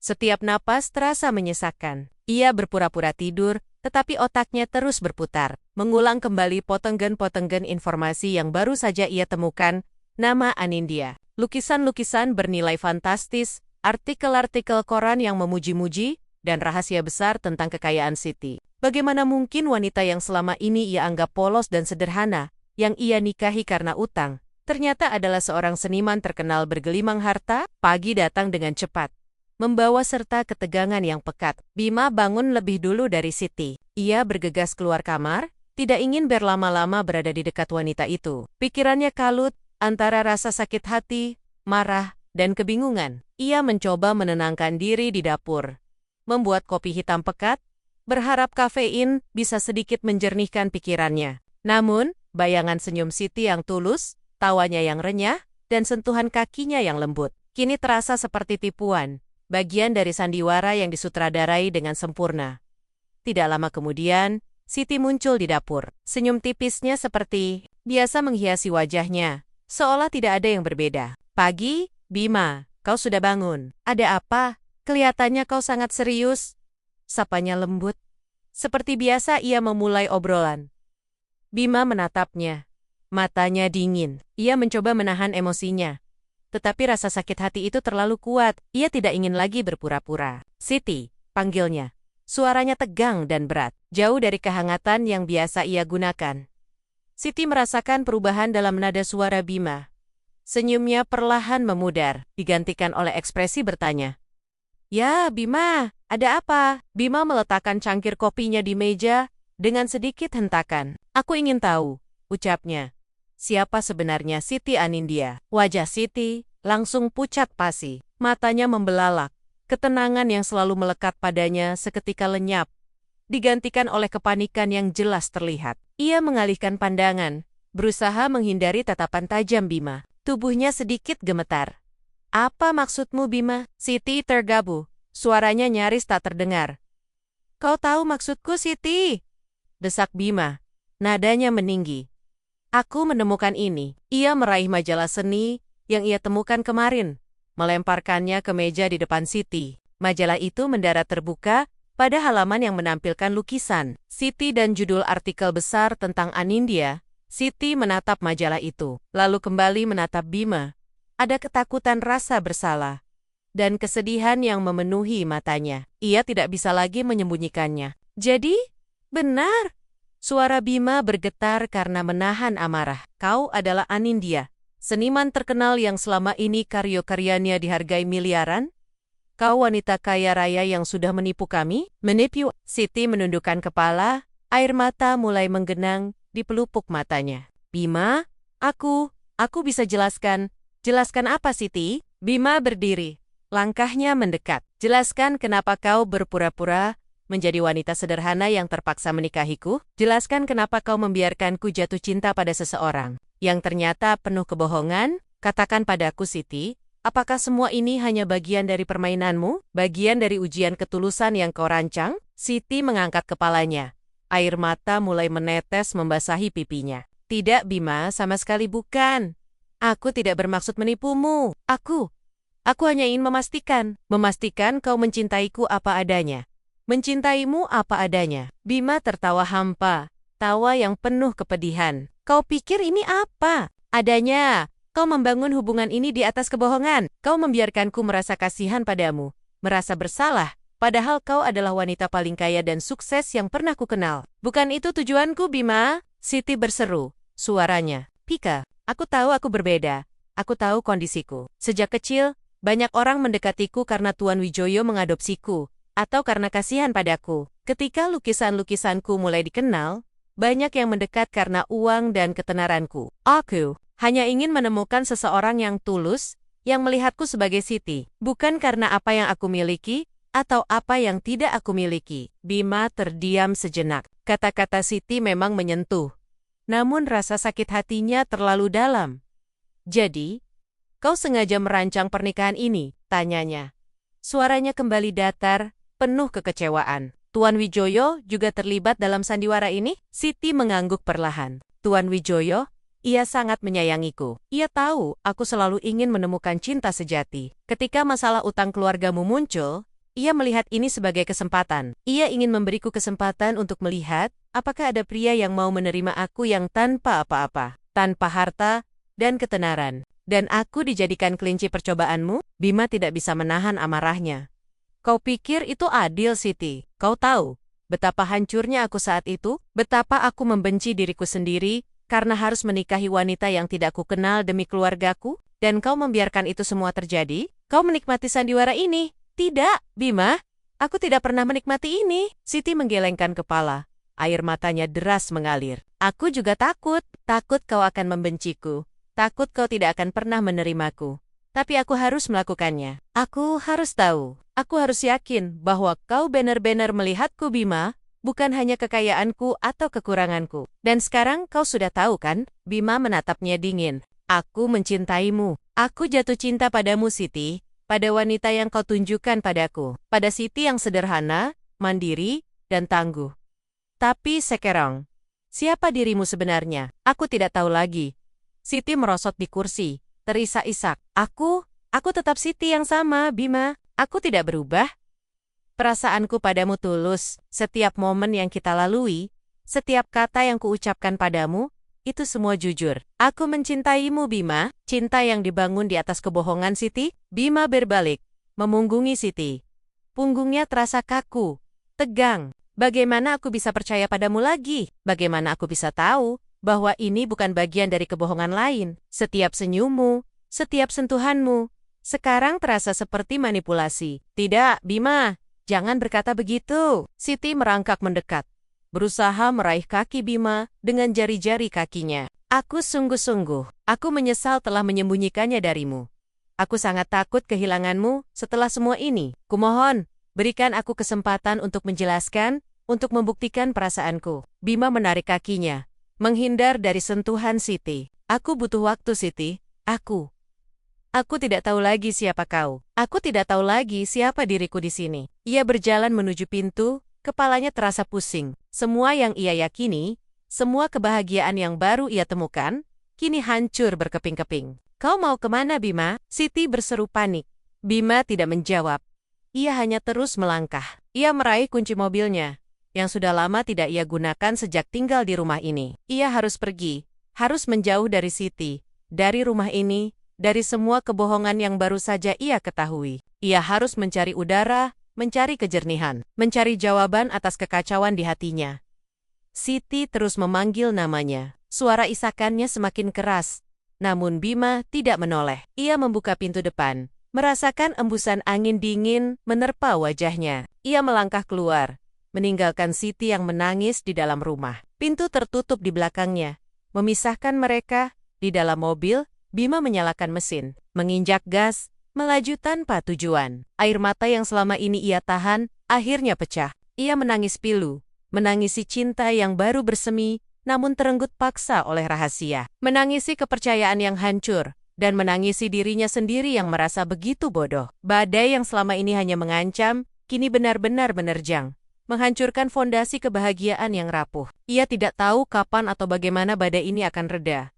Setiap napas terasa menyesakkan. Ia berpura-pura tidur, tetapi otaknya terus berputar, mengulang kembali potenggen-potenggen informasi yang baru saja ia temukan, nama Anindya, Lukisan-lukisan bernilai fantastis, artikel-artikel koran yang memuji-muji, dan rahasia besar tentang kekayaan Siti. Bagaimana mungkin wanita yang selama ini ia anggap polos dan sederhana, yang ia nikahi karena utang, ternyata adalah seorang seniman terkenal bergelimang harta? Pagi datang dengan cepat, membawa serta ketegangan yang pekat. Bima bangun lebih dulu dari Siti. Ia bergegas keluar kamar, tidak ingin berlama-lama berada di dekat wanita itu. Pikirannya kalut, antara rasa sakit hati, marah, dan kebingungan. Ia mencoba menenangkan diri di dapur, membuat kopi hitam pekat, berharap kafein bisa sedikit menjernihkan pikirannya. Namun, bayangan senyum Siti yang tulus, tawanya yang renyah, dan sentuhan kakinya yang lembut, kini terasa seperti tipuan, bagian dari sandiwara yang disutradarai dengan sempurna. Tidak lama kemudian, Siti muncul di dapur. Senyum tipisnya seperti biasa menghiasi wajahnya, seolah tidak ada yang berbeda. Pagi, Bima, kau sudah bangun. Ada apa? Kelihatannya kau sangat serius. Sapanya lembut. Seperti biasa ia memulai obrolan. Bima menatapnya. Matanya dingin. Ia mencoba menahan emosinya. Tetapi rasa sakit hati itu terlalu kuat. Ia tidak ingin lagi berpura-pura. Siti, panggilnya. Suaranya tegang dan berat, jauh dari kehangatan yang biasa ia gunakan. Siti merasakan perubahan dalam nada suara Bima. Senyumnya perlahan memudar, digantikan oleh ekspresi bertanya. Ya, Bima, ada apa? Bima meletakkan cangkir kopinya di meja dengan sedikit hentakan. Aku ingin tahu, ucapnya. Siapa sebenarnya Siti Anindya? Wajah Siti langsung pucat pasi, matanya membelalak. Ketenangan yang selalu melekat padanya seketika lenyap, digantikan oleh kepanikan yang jelas terlihat. Ia mengalihkan pandangan, berusaha menghindari tatapan tajam Bima. Tubuhnya sedikit gemetar. Apa maksudmu, Bima? Siti tergabu. Suaranya nyaris tak terdengar. Kau tahu maksudku, Siti? Desak Bima. Nadanya meninggi. Aku menemukan ini. Ia meraih majalah seni yang ia temukan kemarin, melemparkannya ke meja di depan Siti. Majalah itu mendarat terbuka pada halaman yang menampilkan lukisan Siti dan judul artikel besar tentang Anindya. Siti menatap majalah itu, lalu kembali menatap Bima. Ada ketakutan rasa bersalah dan kesedihan yang memenuhi matanya. Ia tidak bisa lagi menyembunyikannya. Jadi, benar. Suara Bima bergetar karena menahan amarah. Kau adalah Anindya, seniman terkenal yang selama ini karya-karyanya dihargai miliaran? Kau wanita kaya raya yang sudah menipu kami? Menipu? Siti menundukkan kepala, air mata mulai menggenang di pelupuk matanya. Bima, aku bisa jelaskan. Jelaskan apa, Siti? Bima berdiri. Langkahnya mendekat. Jelaskan kenapa kau berpura-pura menjadi wanita sederhana yang terpaksa menikahiku? Jelaskan kenapa kau membiarkanku jatuh cinta pada seseorang yang ternyata penuh kebohongan? Katakan padaku, Siti, apakah semua ini hanya bagian dari permainanmu? Bagian dari ujian ketulusan yang kau rancang? Siti mengangkat kepalanya. Air mata mulai menetes membasahi pipinya. Tidak, Bima, sama sekali bukan. Aku tidak bermaksud menipumu. Aku hanya ingin memastikan kau mencintaiku apa adanya. Mencintaimu apa adanya. Bima tertawa hampa, tawa yang penuh kepedihan. Kau pikir ini apa? Adanya. Kau membangun hubungan ini di atas kebohongan. Kau membiarkanku merasa kasihan padamu, merasa bersalah. Padahal kau adalah wanita paling kaya dan sukses yang pernah kukenal. Bukan itu tujuanku, Bima. Siti berseru, suaranya. Pika, aku tahu aku berbeda. Aku tahu kondisiku. Sejak kecil, banyak orang mendekatiku karena Tuan Wijoyo mengadopsiku, atau karena kasihan padaku. Ketika lukisan-lukisanku mulai dikenal, banyak yang mendekat karena uang dan ketenaranku. Aku hanya ingin menemukan seseorang yang tulus, yang melihatku sebagai Siti. Bukan karena apa yang aku miliki, atau apa yang tidak aku miliki. Bima terdiam sejenak. Kata-kata Siti memang menyentuh. Namun rasa sakit hatinya terlalu dalam. Jadi, kau sengaja merancang pernikahan ini? Tanyanya. Suaranya kembali datar, penuh kekecewaan. Tuan Wijoyo juga terlibat dalam sandiwara ini? Siti mengangguk perlahan. Tuan Wijoyo? Ia sangat menyayangiku. Ia tahu aku selalu ingin menemukan cinta sejati. Ketika masalah utang keluargamu muncul, ia melihat ini sebagai kesempatan. Ia ingin memberiku kesempatan untuk melihat apakah ada pria yang mau menerima aku yang tanpa apa-apa, tanpa harta dan ketenaran. Dan aku dijadikan kelinci percobaanmu? Bima tidak bisa menahan amarahnya. Kau pikir itu adil, Siti? Kau tahu betapa hancurnya aku saat itu? Betapa aku membenci diriku sendiri karena harus menikahi wanita yang tidak kukenal demi keluargaku? Dan kau membiarkan itu semua terjadi? Kau menikmati sandiwara ini? Tidak, Bima. Aku tidak pernah menikmati ini. Siti menggelengkan kepala. Air matanya deras mengalir. Aku juga takut. Takut kau akan membenciku. Takut kau tidak akan pernah menerimaku. Tapi aku harus melakukannya. Aku harus tahu. Aku harus yakin bahwa kau benar-benar melihatku, Bima. Bukan hanya kekayaanku atau kekuranganku. Dan sekarang kau sudah tahu kan? Bima menatapnya dingin. Aku mencintaimu. Aku jatuh cinta padamu, Siti. Pada wanita yang kau tunjukkan padaku. Pada Siti yang sederhana, mandiri, dan tangguh. Tapi sekarang, siapa dirimu sebenarnya? Aku tidak tahu lagi. Siti merosot di kursi, terisak-isak. Aku tetap Siti yang sama, Bima. Aku tidak berubah. Perasaanku padamu tulus. Setiap momen yang kita lalui, setiap kata yang kuucapkan padamu, itu semua jujur. Aku mencintaimu, Bima. Cinta yang dibangun di atas kebohongan, Siti. Bima berbalik, memunggungi Siti. Punggungnya terasa kaku, tegang. Bagaimana aku bisa percaya padamu lagi? Bagaimana aku bisa tahu bahwa ini bukan bagian dari kebohongan lain? Setiap senyummu, setiap sentuhanmu, sekarang terasa seperti manipulasi. Tidak, Bima. Jangan berkata begitu. Siti merangkak mendekat, berusaha meraih kaki Bima dengan jari-jari kakinya. Aku sungguh-sungguh, aku menyesal telah menyembunyikannya darimu. Aku sangat takut kehilanganmu setelah semua ini. Kumohon, berikan aku kesempatan untuk menjelaskan, untuk membuktikan perasaanku. Bima menarik kakinya, menghindar dari sentuhan Siti. Aku butuh waktu, Siti. Aku tidak tahu lagi siapa kau. Aku tidak tahu lagi siapa diriku di sini. Ia berjalan menuju pintu, kepalanya terasa pusing. Semua yang ia yakini, semua kebahagiaan yang baru ia temukan, kini hancur berkeping-keping. Kau mau kemana, Bima? Siti berseru panik. Bima tidak menjawab. Ia hanya terus melangkah. Ia meraih kunci mobilnya, yang sudah lama tidak ia gunakan sejak tinggal di rumah ini. Ia harus pergi, harus menjauh dari Siti, dari rumah ini, dari semua kebohongan yang baru saja ia ketahui. Ia harus mencari udara, mencari kejernihan, mencari jawaban atas kekacauan di hatinya. Siti terus memanggil namanya. Suara isakannya semakin keras. Namun Bima tidak menoleh. Ia membuka pintu depan, merasakan embusan angin dingin menerpa wajahnya. Ia melangkah keluar, meninggalkan Siti yang menangis di dalam rumah. Pintu tertutup di belakangnya, memisahkan mereka. Di dalam mobil, Bima menyalakan mesin, menginjak gas, melaju tanpa tujuan. Air mata yang selama ini ia tahan, akhirnya pecah. Ia menangis pilu, menangisi cinta yang baru bersemi, namun terenggut paksa oleh rahasia. Menangisi kepercayaan yang hancur, dan menangisi dirinya sendiri yang merasa begitu bodoh. Badai yang selama ini hanya mengancam, kini benar-benar menerjang, menghancurkan fondasi kebahagiaan yang rapuh. Ia tidak tahu kapan atau bagaimana badai ini akan reda.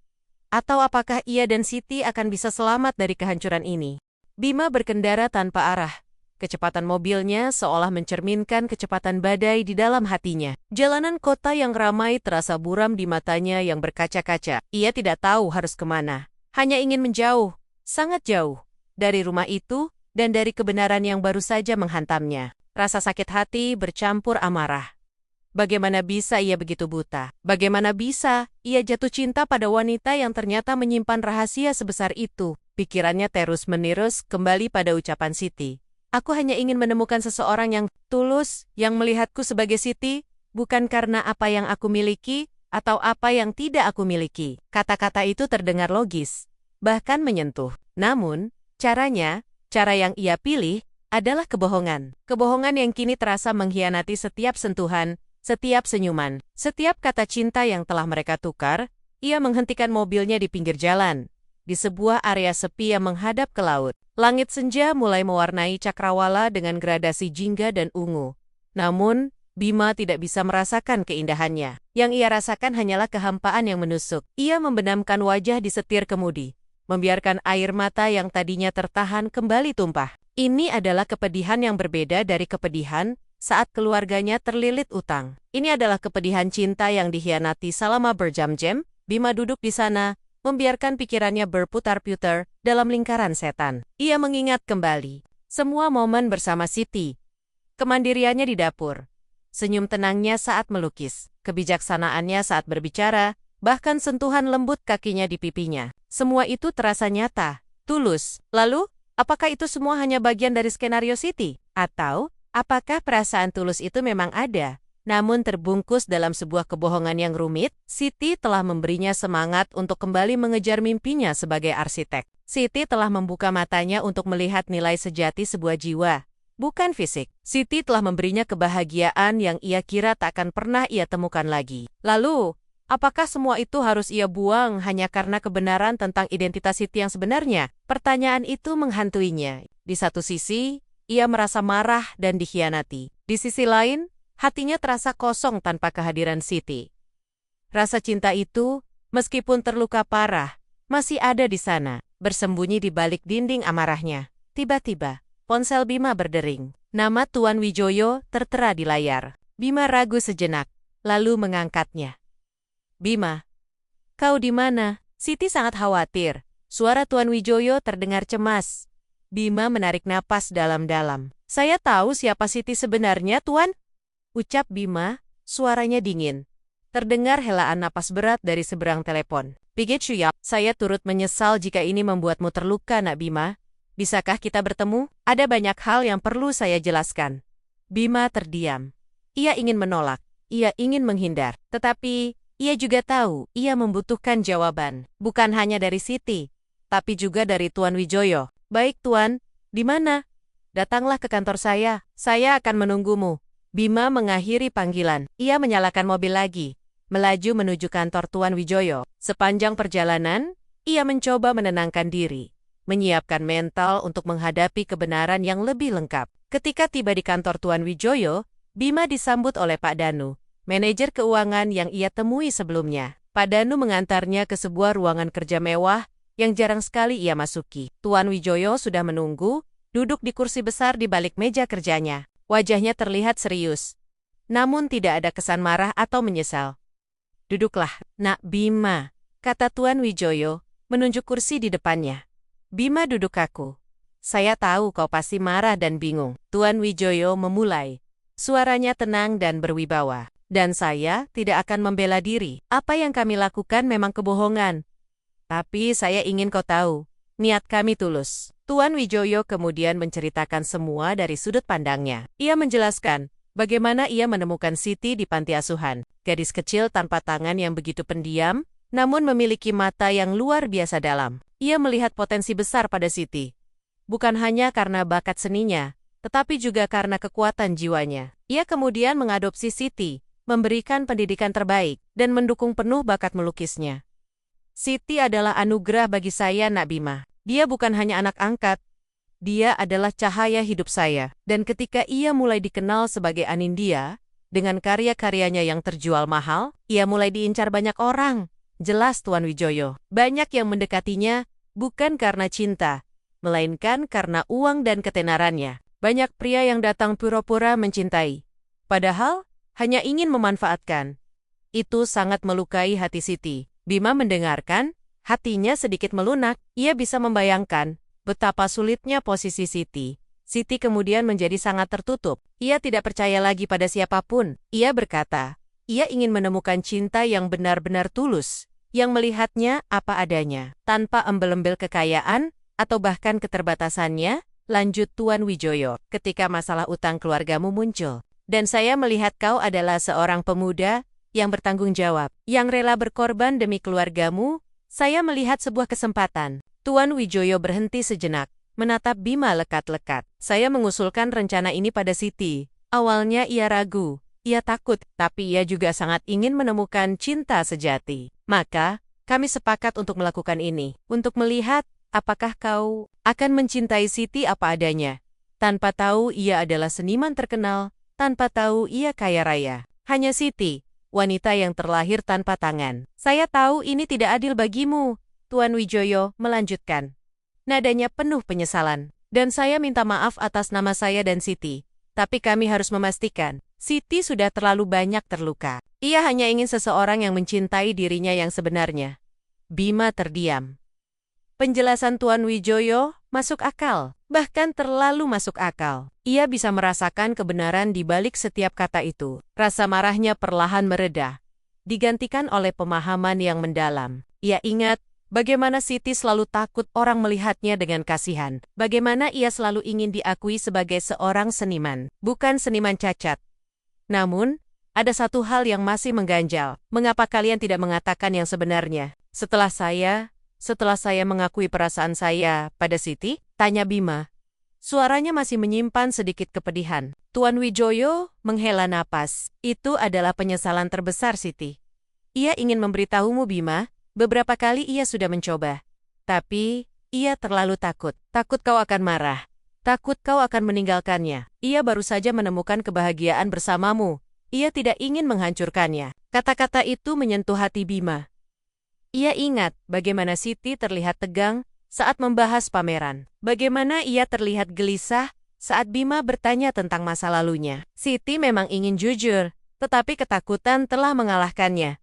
Atau apakah ia dan Siti akan bisa selamat dari kehancuran ini. Bima berkendara tanpa arah. Kecepatan mobilnya seolah mencerminkan kecepatan badai di dalam hatinya. Jalanan kota yang ramai terasa buram di matanya yang berkaca-kaca. Ia tidak tahu harus kemana. Hanya ingin menjauh, sangat jauh, dari rumah itu dan dari kebenaran yang baru saja menghantamnya. Rasa sakit hati bercampur amarah. Bagaimana bisa ia begitu buta? Bagaimana bisa ia jatuh cinta pada wanita yang ternyata menyimpan rahasia sebesar itu? Pikirannya terus-menerus kembali pada ucapan Siti. Aku hanya ingin menemukan seseorang yang tulus, yang melihatku sebagai Siti, bukan karena apa yang aku miliki, atau apa yang tidak aku miliki. Kata-kata itu terdengar logis, bahkan menyentuh. Namun, cara yang ia pilih, adalah kebohongan. Kebohongan yang kini terasa mengkhianati setiap sentuhan, setiap senyuman, setiap kata cinta yang telah mereka tukar. Ia menghentikan mobilnya di pinggir jalan, di sebuah area sepi yang menghadap ke laut. Langit senja mulai mewarnai cakrawala dengan gradasi jingga dan ungu. Namun, Bima tidak bisa merasakan keindahannya. Yang ia rasakan hanyalah kehampaan yang menusuk. Ia membenamkan wajah di setir kemudi, membiarkan air mata yang tadinya tertahan kembali tumpah. Ini adalah kepedihan yang berbeda dari kepedihan saat keluarganya terlilit utang. Ini adalah kepedihan cinta yang dikhianati selama berjam-jam. Bima duduk di sana, membiarkan pikirannya berputar-putar dalam lingkaran setan. Ia mengingat kembali semua momen bersama Siti. Kemandiriannya di dapur, senyum tenangnya saat melukis, kebijaksanaannya saat berbicara, bahkan sentuhan lembut kakinya di pipinya. Semua itu terasa nyata, tulus. Lalu, apakah itu semua hanya bagian dari skenario Siti? Atau, apakah perasaan tulus itu memang ada, namun terbungkus dalam sebuah kebohongan yang rumit? Siti telah memberinya semangat untuk kembali mengejar mimpinya sebagai arsitek. Siti telah membuka matanya untuk melihat nilai sejati sebuah jiwa, bukan fisik. Siti telah memberinya kebahagiaan yang ia kira tak akan pernah ia temukan lagi. Lalu, apakah semua itu harus ia buang hanya karena kebenaran tentang identitas Siti yang sebenarnya? Pertanyaan itu menghantuinya. Di satu sisi, ia merasa marah dan dikhianati. Di sisi lain, hatinya terasa kosong tanpa kehadiran Siti. Rasa cinta itu, meskipun terluka parah, masih ada di sana, bersembunyi di balik dinding amarahnya. Tiba-tiba, ponsel Bima berdering. Nama Tuan Wijoyo tertera di layar. Bima ragu sejenak, lalu mengangkatnya. Bima, kau di mana? Siti sangat khawatir. Suara Tuan Wijoyo terdengar cemas. Bima menarik napas dalam-dalam. Saya tahu siapa Siti sebenarnya, Tuan. Ucap Bima, suaranya dingin. Terdengar helaan napas berat dari seberang telepon. Pigetsu ya, saya turut menyesal jika ini membuatmu terluka, Nak Bima. Bisakah kita bertemu? Ada banyak hal yang perlu saya jelaskan. Bima terdiam. Ia ingin menolak, ia ingin menghindar. Tetapi, ia juga tahu, ia membutuhkan jawaban. Bukan hanya dari Siti, tapi juga dari Tuan Wijoyo. Baik Tuan, di mana? Datanglah ke kantor saya akan menunggumu. Bima mengakhiri panggilan. Ia menyalakan mobil lagi, melaju menuju kantor Tuan Wijoyo. Sepanjang perjalanan, ia mencoba menenangkan diri, menyiapkan mental untuk menghadapi kebenaran yang lebih lengkap. Ketika tiba di kantor Tuan Wijoyo, Bima disambut oleh Pak Danu, manajer keuangan yang ia temui sebelumnya. Pak Danu mengantarnya ke sebuah ruangan kerja mewah yang jarang sekali ia masuki. Tuan Wijoyo sudah menunggu, duduk di kursi besar di balik meja kerjanya. Wajahnya terlihat serius, namun tidak ada kesan marah atau menyesal. Duduklah, Nak Bima, kata Tuan Wijoyo, menunjuk kursi di depannya. Bima duduk kaku. Saya tahu kau pasti marah dan bingung. Tuan Wijoyo memulai. Suaranya tenang dan berwibawa. Dan saya tidak akan membela diri. Apa yang kami lakukan memang kebohongan. Tapi saya ingin kau tahu, niat kami tulus. Tuan Wijoyo kemudian menceritakan semua dari sudut pandangnya. Ia menjelaskan bagaimana ia menemukan Siti di panti asuhan. Gadis kecil tanpa tangan yang begitu pendiam, namun memiliki mata yang luar biasa dalam. Ia melihat potensi besar pada Siti. Bukan hanya karena bakat seninya, tetapi juga karena kekuatan jiwanya. Ia kemudian mengadopsi Siti, memberikan pendidikan terbaik, dan mendukung penuh bakat melukisnya. Siti adalah anugerah bagi saya, Nak Bima. Dia bukan hanya anak angkat. Dia adalah cahaya hidup saya. Dan ketika ia mulai dikenal sebagai Anindya, dengan karya-karyanya yang terjual mahal, ia mulai diincar banyak orang. Jelas Tuan Wijoyo. Banyak yang mendekatinya, bukan karena cinta, melainkan karena uang dan ketenarannya. Banyak pria yang datang pura-pura mencintai, padahal hanya ingin memanfaatkan. Itu sangat melukai hati Siti. Bima mendengarkan, hatinya sedikit melunak. Ia bisa membayangkan betapa sulitnya posisi Siti. Siti kemudian menjadi sangat tertutup. Ia tidak percaya lagi pada siapapun. Ia berkata, ia ingin menemukan cinta yang benar-benar tulus, yang melihatnya apa adanya, tanpa embel-embel kekayaan, atau bahkan keterbatasannya. Lanjut Tuan Wijoyo, ketika masalah utang keluargamu muncul. Dan saya melihat kau adalah seorang pemuda yang bertanggung jawab, yang rela berkorban demi keluargamu. Saya melihat sebuah kesempatan. Tuan Wijoyo berhenti sejenak, menatap Bima lekat-lekat. Saya mengusulkan rencana ini pada Siti. Awalnya ia ragu, ia takut, tapi ia juga sangat ingin menemukan cinta sejati. Maka, kami sepakat untuk melakukan ini, untuk melihat apakah kau akan mencintai Siti apa adanya, tanpa tahu ia adalah seniman terkenal, tanpa tahu ia kaya raya. Hanya Siti, wanita yang terlahir tanpa tangan. Saya tahu ini tidak adil bagimu, Tuan Wijoyo melanjutkan. Nadanya penuh penyesalan. Dan saya minta maaf atas nama saya dan Siti. Tapi kami harus memastikan, Siti sudah terlalu banyak terluka. Ia hanya ingin seseorang yang mencintai dirinya yang sebenarnya. Bima terdiam. Penjelasan Tuan Wijoyo masuk akal, bahkan terlalu masuk akal. Ia bisa merasakan kebenaran di balik setiap kata itu. Rasa marahnya perlahan mereda, digantikan oleh pemahaman yang mendalam. Ia ingat bagaimana Siti selalu takut orang melihatnya dengan kasihan. Bagaimana ia selalu ingin diakui sebagai seorang seniman, bukan seniman cacat. Namun, ada satu hal yang masih mengganjal. Mengapa kalian tidak mengatakan yang sebenarnya? Setelah saya mengakui perasaan saya pada Siti, tanya Bima. Suaranya masih menyimpan sedikit kepedihan. Tuan Wijoyo menghela napas. Itu adalah penyesalan terbesar Siti. Ia ingin memberitahumu Bima, beberapa kali ia sudah mencoba. Tapi, ia terlalu takut. Takut kau akan marah. Takut kau akan meninggalkannya. Ia baru saja menemukan kebahagiaan bersamamu. Ia tidak ingin menghancurkannya. Kata-kata itu menyentuh hati Bima. Ia ingat bagaimana Siti terlihat tegang saat membahas pameran. Bagaimana ia terlihat gelisah saat Bima bertanya tentang masa lalunya. Siti memang ingin jujur, tetapi ketakutan telah mengalahkannya.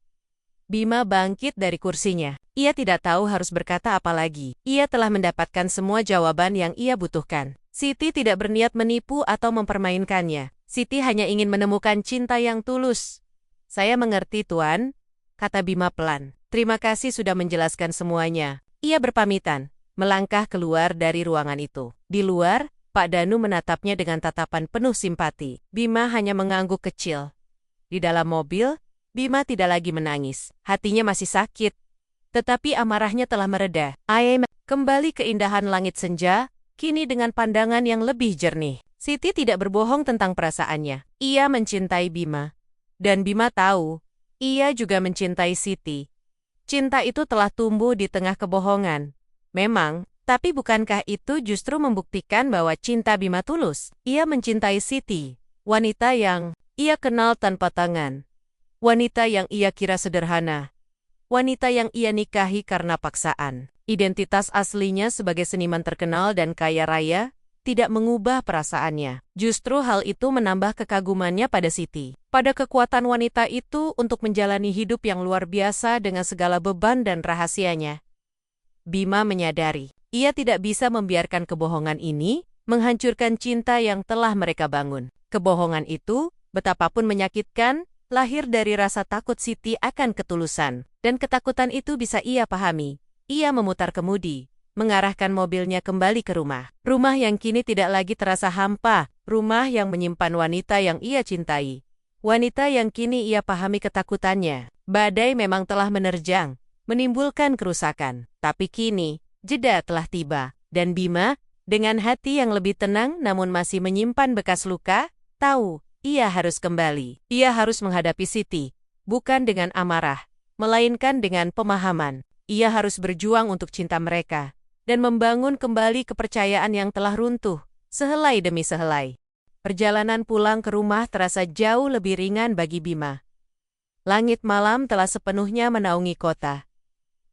Bima bangkit dari kursinya. Ia tidak tahu harus berkata apa lagi. Ia telah mendapatkan semua jawaban yang ia butuhkan. Siti tidak berniat menipu atau mempermainkannya. Siti hanya ingin menemukan cinta yang tulus. Saya mengerti, Tuan, kata Bima pelan. Terima kasih sudah menjelaskan semuanya. Ia berpamitan, melangkah keluar dari ruangan itu. Di luar, Pak Danu menatapnya dengan tatapan penuh simpati. Bima hanya mengangguk kecil. Di dalam mobil, Bima tidak lagi menangis. Hatinya masih sakit. Tetapi amarahnya telah mereda. Kembali keindahan langit senja, kini dengan pandangan yang lebih jernih. Siti tidak berbohong tentang perasaannya. Ia mencintai Bima. Dan Bima tahu, ia juga mencintai Siti. Cinta itu telah tumbuh di tengah kebohongan. Memang, tapi bukankah itu justru membuktikan bahwa cinta Bima tulus? Ia mencintai Siti, wanita yang ia kenal tanpa tangan. Wanita yang ia kira sederhana. Wanita yang ia nikahi karena paksaan. Identitas aslinya sebagai seniman terkenal dan kaya raya tidak mengubah perasaannya. Justru hal itu menambah kekagumannya pada Siti. Pada kekuatan wanita itu untuk menjalani hidup yang luar biasa dengan segala beban dan rahasianya. Bima menyadari, ia tidak bisa membiarkan kebohongan ini menghancurkan cinta yang telah mereka bangun. Kebohongan itu, betapapun menyakitkan, lahir dari rasa takut Siti akan ketulusan. Dan ketakutan itu bisa ia pahami. Ia memutar kemudi, mengarahkan mobilnya kembali ke rumah. Rumah yang kini tidak lagi terasa hampa, rumah yang menyimpan wanita yang ia cintai. Wanita yang kini ia pahami ketakutannya. Badai memang telah menerjang, menimbulkan kerusakan. Tapi kini, jeda telah tiba. Dan Bima, dengan hati yang lebih tenang namun masih menyimpan bekas luka, tahu, ia harus kembali. Ia harus menghadapi Siti, bukan dengan amarah, melainkan dengan pemahaman. Ia harus berjuang untuk cinta mereka dan membangun kembali kepercayaan yang telah runtuh, sehelai demi sehelai. Perjalanan pulang ke rumah terasa jauh lebih ringan bagi Bima. Langit malam telah sepenuhnya menaungi kota.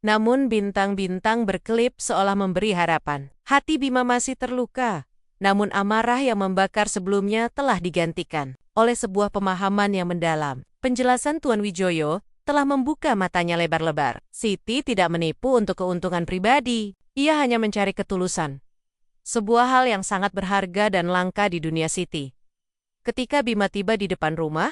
Namun bintang-bintang berkelip seolah memberi harapan. Hati Bima masih terluka, namun amarah yang membakar sebelumnya telah digantikan oleh sebuah pemahaman yang mendalam. Penjelasan Tuan Wijoyo telah membuka matanya lebar-lebar. Siti tidak menipu untuk keuntungan pribadi. Ia hanya mencari ketulusan. Sebuah hal yang sangat berharga dan langka di dunia Siti. Ketika Bima tiba di depan rumah,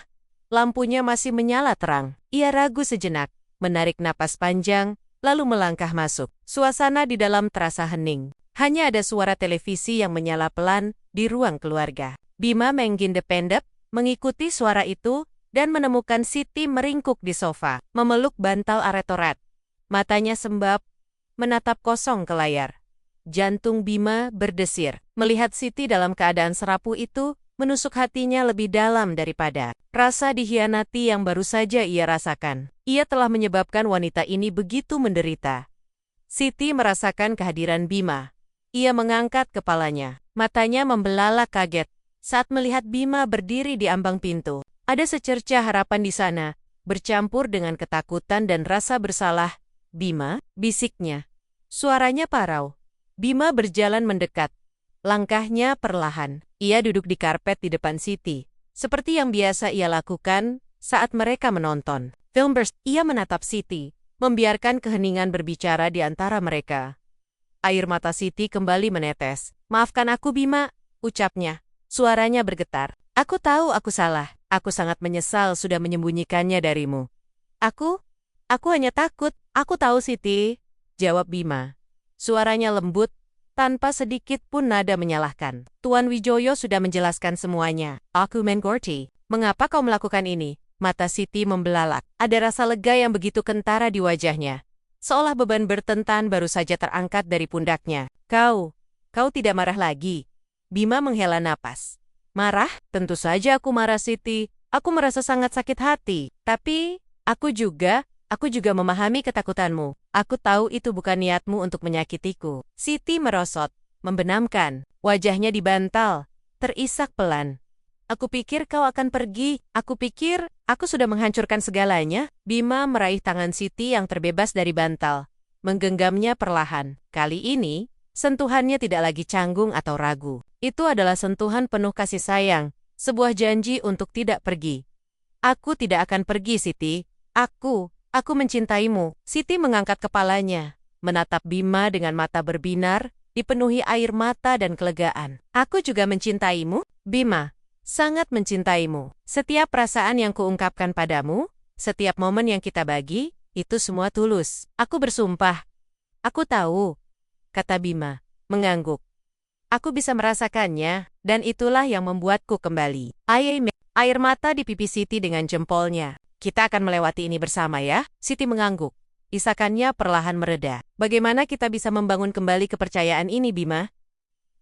lampunya masih menyala terang. Ia ragu sejenak, menarik napas panjang, lalu melangkah masuk. Suasana di dalam terasa hening. Hanya ada suara televisi yang menyala pelan di ruang keluarga. Bima menggindependep, mengikuti suara itu, dan menemukan Siti meringkuk di sofa, memeluk bantal aretorat. Matanya sembab, menatap kosong ke layar. Jantung Bima berdesir. Melihat Siti dalam keadaan serapuh itu, menusuk hatinya lebih dalam daripada rasa dikhianati yang baru saja ia rasakan. Ia telah menyebabkan wanita ini begitu menderita. Siti merasakan kehadiran Bima. Ia mengangkat kepalanya. Matanya membelalak kaget saat melihat Bima berdiri di ambang pintu. Ada secercah harapan di sana, bercampur dengan ketakutan dan rasa bersalah. Bima, bisiknya. Suaranya parau. Bima berjalan mendekat. Langkahnya perlahan. Ia duduk di karpet di depan Siti, seperti yang biasa ia lakukan saat mereka menonton film burst. Ia menatap Siti, membiarkan keheningan berbicara di antara mereka. Air mata Siti kembali menetes. "Maafkan aku, Bima," ucapnya. Suaranya bergetar. "Aku tahu aku salah. Aku sangat menyesal sudah menyembunyikannya darimu." Aku hanya takut." "Aku tahu, Siti," jawab Bima. Suaranya lembut, tanpa sedikit pun nada menyalahkan. "Tuan Wijoyo sudah menjelaskan semuanya." "Aku mengerti. Mengapa kau melakukan ini?" Mata Siti membelalak. Ada rasa lega yang begitu kentara di wajahnya. Seolah beban bertentan baru saja terangkat dari pundaknya. Kau tidak marah lagi?" Bima menghela napas. "Marah? Tentu saja aku marah, Siti. Aku merasa sangat sakit hati. Tapi, aku juga memahami ketakutanmu. Aku tahu itu bukan niatmu untuk menyakitiku." Siti merosot, membenamkan. Wajahnya dibantal, terisak pelan. "Aku pikir kau akan pergi. Aku pikir aku sudah menghancurkan segalanya." Bima meraih tangan Siti yang terbebas dari bantal, menggenggamnya perlahan. Kali ini, sentuhannya tidak lagi canggung atau ragu. Itu adalah sentuhan penuh kasih sayang, sebuah janji untuk tidak pergi. "Aku tidak akan pergi, Siti. Aku mencintaimu." Siti mengangkat kepalanya, menatap Bima dengan mata berbinar, dipenuhi air mata dan kelegaan. "Aku juga mencintaimu, Bima. Sangat mencintaimu. Setiap perasaan yang kuungkapkan padamu, setiap momen yang kita bagi, itu semua tulus. Aku bersumpah." "Aku tahu," kata Bima, mengangguk. "Aku bisa merasakannya, dan itulah yang membuatku kembali." Air mata di pipi Siti dengan jempolnya. "Kita akan melewati ini bersama ya." Siti mengangguk. Isakannya perlahan mereda. "Bagaimana kita bisa membangun kembali kepercayaan ini, Bima?"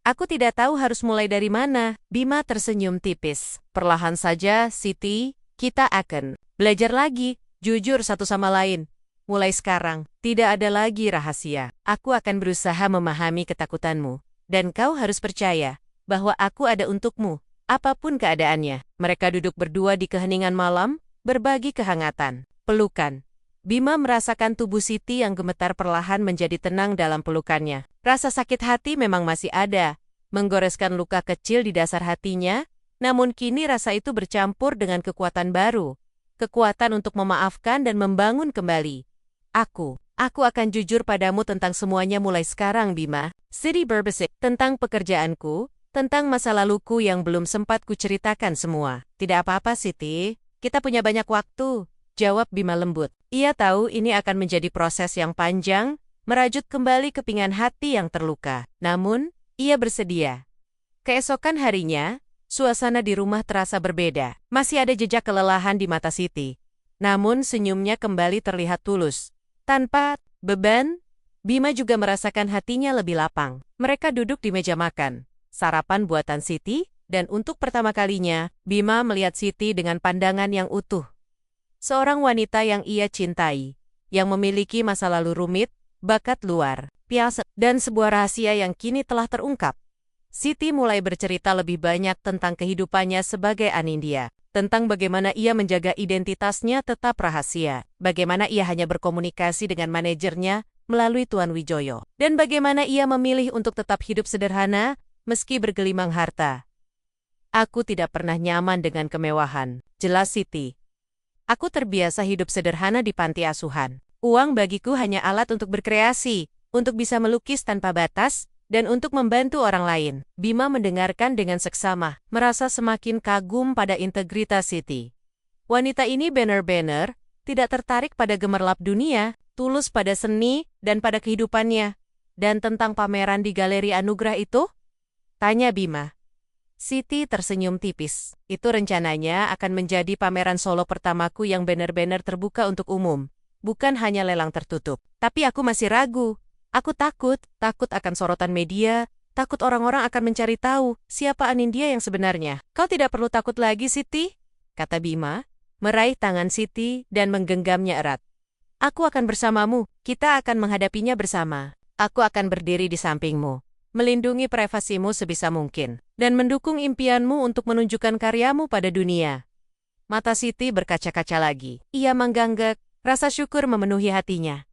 "Aku tidak tahu harus mulai dari mana." Bima tersenyum tipis. "Perlahan saja, Siti, kita akan belajar lagi, jujur satu sama lain. Mulai sekarang, tidak ada lagi rahasia. Aku akan berusaha memahami ketakutanmu. Dan kau harus percaya bahwa aku ada untukmu, apapun keadaannya." Mereka duduk berdua di keheningan malam, berbagi kehangatan. Pelukan. Bima merasakan tubuh Siti yang gemetar perlahan menjadi tenang dalam pelukannya. Rasa sakit hati memang masih ada, menggoreskan luka kecil di dasar hatinya, namun kini rasa itu bercampur dengan kekuatan baru. Kekuatan untuk memaafkan dan membangun kembali. Aku akan jujur padamu tentang semuanya mulai sekarang, Bima." Siti berbisik. "Tentang pekerjaanku, tentang masa laluku yang belum sempat kuceritakan semua." "Tidak apa-apa, Siti. Kita punya banyak waktu," jawab Bima lembut. Ia tahu ini akan menjadi proses yang panjang, merajut kembali kepingan hati yang terluka. Namun, ia bersedia. Keesokan harinya, suasana di rumah terasa berbeda. Masih ada jejak kelelahan di mata Siti. Namun senyumnya kembali terlihat tulus. Tanpa beban, Bima juga merasakan hatinya lebih lapang. Mereka duduk di meja makan. Sarapan buatan Siti, dan untuk pertama kalinya, Bima melihat Siti dengan pandangan yang utuh. Seorang wanita yang ia cintai, yang memiliki masa lalu rumit, bakat luar biasa, dan sebuah rahasia yang kini telah terungkap. Siti mulai bercerita lebih banyak tentang kehidupannya sebagai Anindya, tentang bagaimana ia menjaga identitasnya tetap rahasia, bagaimana ia hanya berkomunikasi dengan manajernya melalui Tuan Wijoyo, dan bagaimana ia memilih untuk tetap hidup sederhana meski bergelimang harta. "Aku tidak pernah nyaman dengan kemewahan," jelas Siti. "Aku terbiasa hidup sederhana di panti asuhan. Uang bagiku hanya alat untuk berkreasi, untuk bisa melukis tanpa batas, dan untuk membantu orang lain." Bima mendengarkan dengan seksama, merasa semakin kagum pada integritas Siti. Wanita ini benar-benar tidak tertarik pada gemerlap dunia, tulus pada seni dan pada kehidupannya. "Dan tentang pameran di Galeri Anugerah itu?" tanya Bima. Siti tersenyum tipis. "Itu rencananya akan menjadi pameran solo pertamaku yang benar-benar terbuka untuk umum. Bukan hanya lelang tertutup. Tapi aku masih ragu. Aku takut akan sorotan media, takut orang-orang akan mencari tahu siapa Anindya yang sebenarnya." "Kau tidak perlu takut lagi, Siti," kata Bima, meraih tangan Siti dan menggenggamnya erat. "Aku akan bersamamu, kita akan menghadapinya bersama. Aku akan berdiri di sampingmu, melindungi privasimu sebisa mungkin, dan mendukung impianmu untuk menunjukkan karyamu pada dunia." Mata Siti berkaca-kaca lagi. Ia mengganggak, rasa syukur memenuhi hatinya.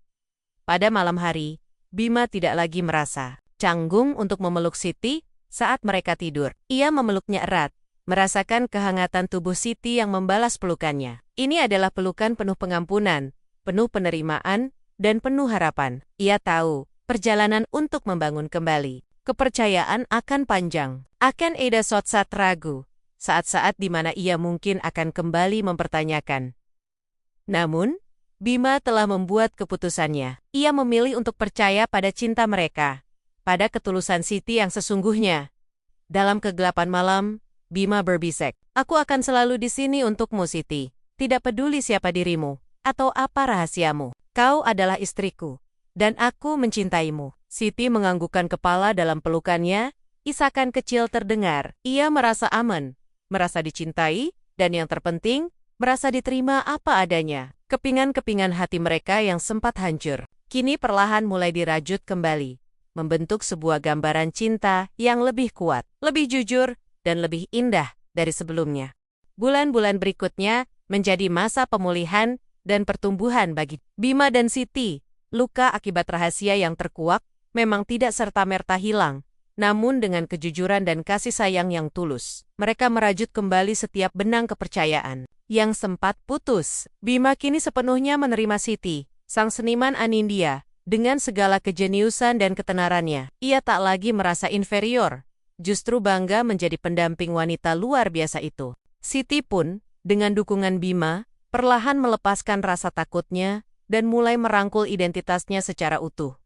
Pada malam hari, Bima tidak lagi merasa canggung untuk memeluk Siti saat mereka tidur. Ia memeluknya erat, merasakan kehangatan tubuh Siti yang membalas pelukannya. Ini adalah pelukan penuh pengampunan, penuh penerimaan, dan penuh harapan. Ia tahu, perjalanan untuk membangun kembali kepercayaan akan panjang. Akan ada saat-saat ragu, saat-saat di mana ia mungkin akan kembali mempertanyakan. Namun, Bima telah membuat keputusannya. Ia memilih untuk percaya pada cinta mereka, pada ketulusan Siti yang sesungguhnya. Dalam kegelapan malam, Bima berbisik, "Aku akan selalu di sini untukmu, Siti. Tidak peduli siapa dirimu, atau apa rahasiamu. Kau adalah istriku, dan aku mencintaimu." Siti menganggukkan kepala dalam pelukannya, isakan kecil terdengar. Ia merasa aman, merasa dicintai, dan yang terpenting, merasa diterima apa adanya. Kepingan-kepingan hati mereka yang sempat hancur, kini perlahan mulai dirajut kembali, membentuk sebuah gambaran cinta yang lebih kuat, lebih jujur, dan lebih indah dari sebelumnya. Bulan-bulan berikutnya menjadi masa pemulihan dan pertumbuhan bagi Bima dan Siti. Luka akibat rahasia yang terkuak memang tidak serta-merta hilang, namun dengan kejujuran dan kasih sayang yang tulus, mereka merajut kembali setiap benang kepercayaan yang sempat putus. Bima kini sepenuhnya menerima Siti, sang seniman Anindya, dengan segala kejeniusan dan ketenarannya. Ia tak lagi merasa inferior, justru bangga menjadi pendamping wanita luar biasa itu. Siti pun, dengan dukungan Bima, perlahan melepaskan rasa takutnya dan mulai merangkul identitasnya secara utuh.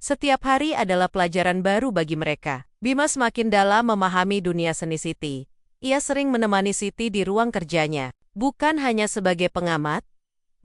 Setiap hari adalah pelajaran baru bagi mereka. Bima semakin dalam memahami dunia seni Siti. Ia sering menemani Siti di ruang kerjanya, bukan hanya sebagai pengamat,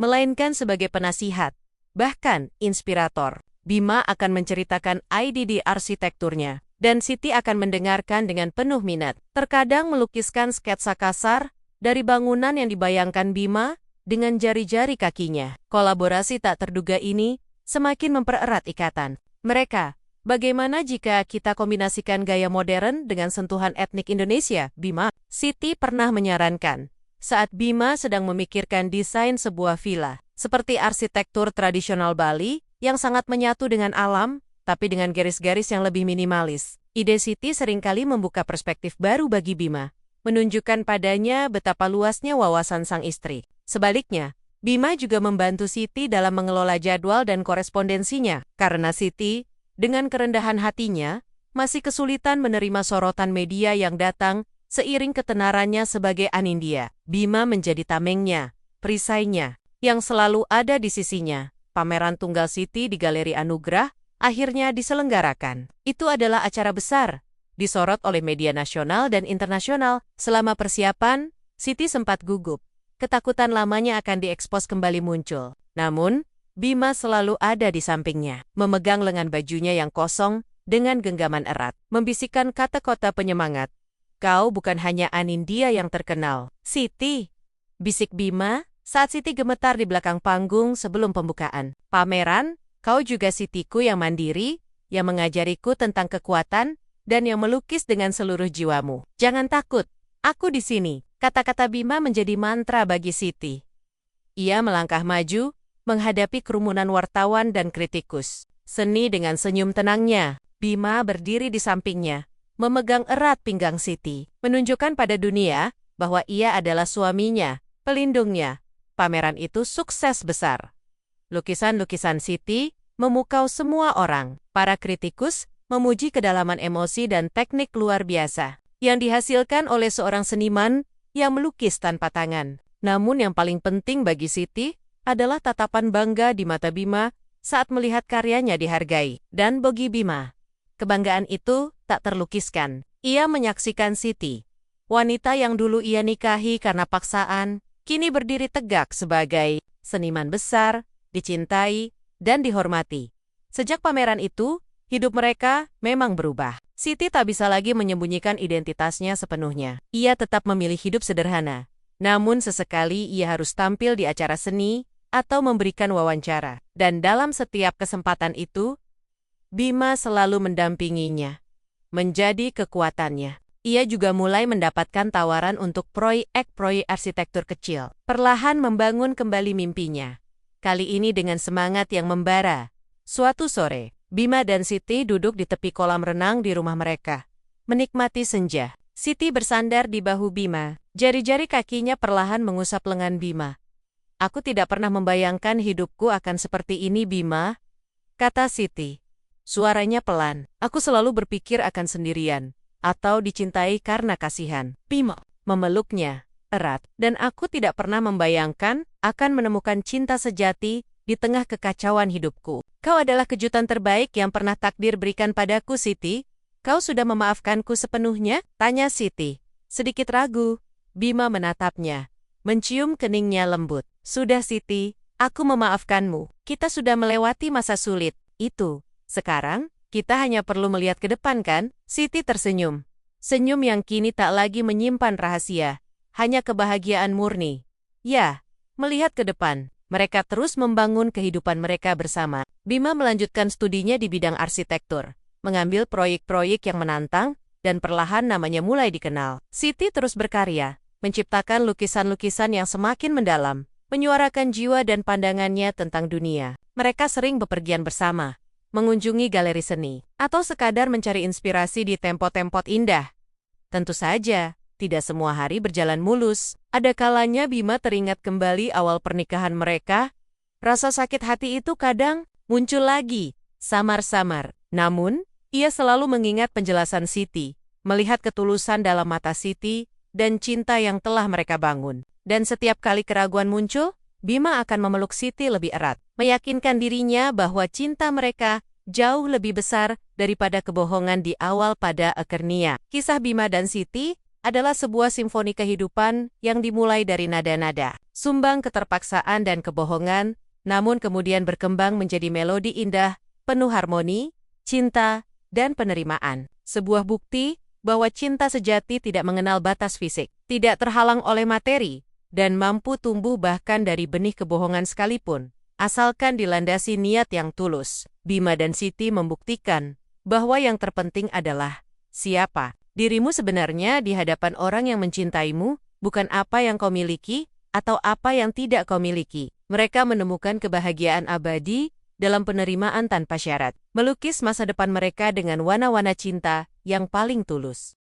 melainkan sebagai penasihat, bahkan inspirator. Bima akan menceritakan ide di arsitekturnya, dan Siti akan mendengarkan dengan penuh minat. Terkadang melukiskan sketsa kasar dari bangunan yang dibayangkan Bima dengan jari-jari kakinya. Kolaborasi tak terduga ini semakin mempererat ikatan mereka. Bagaimana jika kita kombinasikan gaya modern dengan sentuhan etnik Indonesia, Bima? Siti pernah menyarankan, saat Bima sedang memikirkan desain sebuah villa, seperti arsitektur tradisional Bali, yang sangat menyatu dengan alam, tapi dengan garis-garis yang lebih minimalis. Ide Siti seringkali membuka perspektif baru bagi Bima, menunjukkan padanya betapa luasnya wawasan sang istri. Sebaliknya, Bima juga membantu Siti dalam mengelola jadwal dan korespondensinya, karena Siti, dengan kerendahan hatinya, masih kesulitan menerima sorotan media yang datang seiring ketenarannya sebagai Anindya. Bima menjadi tamengnya, perisainya, yang selalu ada di sisinya. Pameran tunggal Siti di Galeri Anugrah akhirnya diselenggarakan. Itu adalah acara besar, disorot oleh media nasional dan internasional. Selama persiapan, Siti sempat gugup. Ketakutan lamanya akan diekspos kembali muncul. Namun, Bima selalu ada di sampingnya, memegang lengan bajunya yang kosong dengan genggaman erat, membisikkan kata-kata penyemangat. "Kau bukan hanya Anindya yang terkenal, Siti," bisik Bima saat Siti gemetar di belakang panggung sebelum pembukaan pameran. "Kau juga Sitiku yang mandiri, yang mengajariku tentang kekuatan, dan yang melukis dengan seluruh jiwamu. Jangan takut, aku di sini." Kata-kata Bima menjadi mantra bagi Siti. Ia melangkah maju, menghadapi kerumunan wartawan dan kritikus. Seni dengan senyum tenangnya, Bima berdiri di sampingnya, memegang erat pinggang Siti, menunjukkan pada dunia bahwa ia adalah suaminya, pelindungnya. Pameran itu sukses besar. Lukisan-lukisan Siti memukau semua orang. Para kritikus memuji kedalaman emosi dan teknik luar biasa yang dihasilkan oleh seorang seniman yang melukis tanpa tangan. Namun yang paling penting bagi Siti adalah tatapan bangga di mata Bima saat melihat karyanya dihargai. Dan bagi Bima, kebanggaan itu tak terlukiskan. Ia menyaksikan Siti, wanita yang dulu ia nikahi karena paksaan, kini berdiri tegak sebagai seniman besar, dicintai, dan dihormati. Sejak pameran itu, hidup mereka memang berubah. Siti tak bisa lagi menyembunyikan identitasnya sepenuhnya. Ia tetap memilih hidup sederhana. Namun sesekali ia harus tampil di acara seni atau memberikan wawancara. Dan dalam setiap kesempatan itu, Bima selalu mendampinginya, menjadi kekuatannya. Ia juga mulai mendapatkan tawaran untuk proyek-proyek arsitektur kecil. Perlahan membangun kembali mimpinya. Kali ini dengan semangat yang membara. Suatu sore, Bima dan Siti duduk di tepi kolam renang di rumah mereka, menikmati senja. Siti bersandar di bahu Bima, jari-jari kakinya perlahan mengusap lengan Bima. Aku tidak pernah membayangkan hidupku akan seperti ini, Bima, kata Siti. Suaranya pelan. Aku selalu berpikir akan sendirian, atau dicintai karena kasihan. Bima memeluknya erat, dan aku tidak pernah membayangkan akan menemukan cinta sejati di tengah kekacauan hidupku. Kau adalah kejutan terbaik yang pernah takdir berikan padaku, Siti. Kau sudah memaafkanku sepenuhnya? Tanya Siti. Sedikit ragu, Bima menatapnya, mencium keningnya lembut. Sudah, Siti, aku memaafkanmu. Kita sudah melewati masa sulit itu. Sekarang, kita hanya perlu melihat ke depan, kan? Siti tersenyum. Senyum yang kini tak lagi menyimpan rahasia, hanya kebahagiaan murni. Ya, melihat ke depan. Mereka terus membangun kehidupan mereka bersama. Bima melanjutkan studinya di bidang arsitektur, mengambil proyek-proyek yang menantang, dan perlahan namanya mulai dikenal. Siti terus berkarya, menciptakan lukisan-lukisan yang semakin mendalam, menyuarakan jiwa dan pandangannya tentang dunia. Mereka sering bepergian bersama, mengunjungi galeri seni, atau sekadar mencari inspirasi di tempat-tempat indah. Tentu saja, tidak semua hari berjalan mulus. Ada kalanya Bima teringat kembali awal pernikahan mereka. Rasa sakit hati itu kadang muncul lagi, samar-samar. Namun, ia selalu mengingat penjelasan Siti, melihat ketulusan dalam mata Siti, dan cinta yang telah mereka bangun. Dan setiap kali keraguan muncul, Bima akan memeluk Siti lebih erat, meyakinkan dirinya bahwa cinta mereka jauh lebih besar daripada kebohongan di awal pada akhirnya. Kisah Bima dan Siti adalah sebuah simfoni kehidupan yang dimulai dari nada-nada, sumbang keterpaksaan dan kebohongan, namun kemudian berkembang menjadi melodi indah, penuh harmoni, cinta, dan penerimaan. Sebuah bukti bahwa cinta sejati tidak mengenal batas fisik, tidak terhalang oleh materi, dan mampu tumbuh bahkan dari benih kebohongan sekalipun, asalkan dilandasi niat yang tulus. Bima dan Siti membuktikan bahwa yang terpenting adalah siapa dirimu sebenarnya di hadapan orang yang mencintaimu, bukan apa yang kau miliki, atau apa yang tidak kau miliki. Mereka menemukan kebahagiaan abadi dalam penerimaan tanpa syarat, melukis masa depan mereka dengan warna-warna cinta yang paling tulus.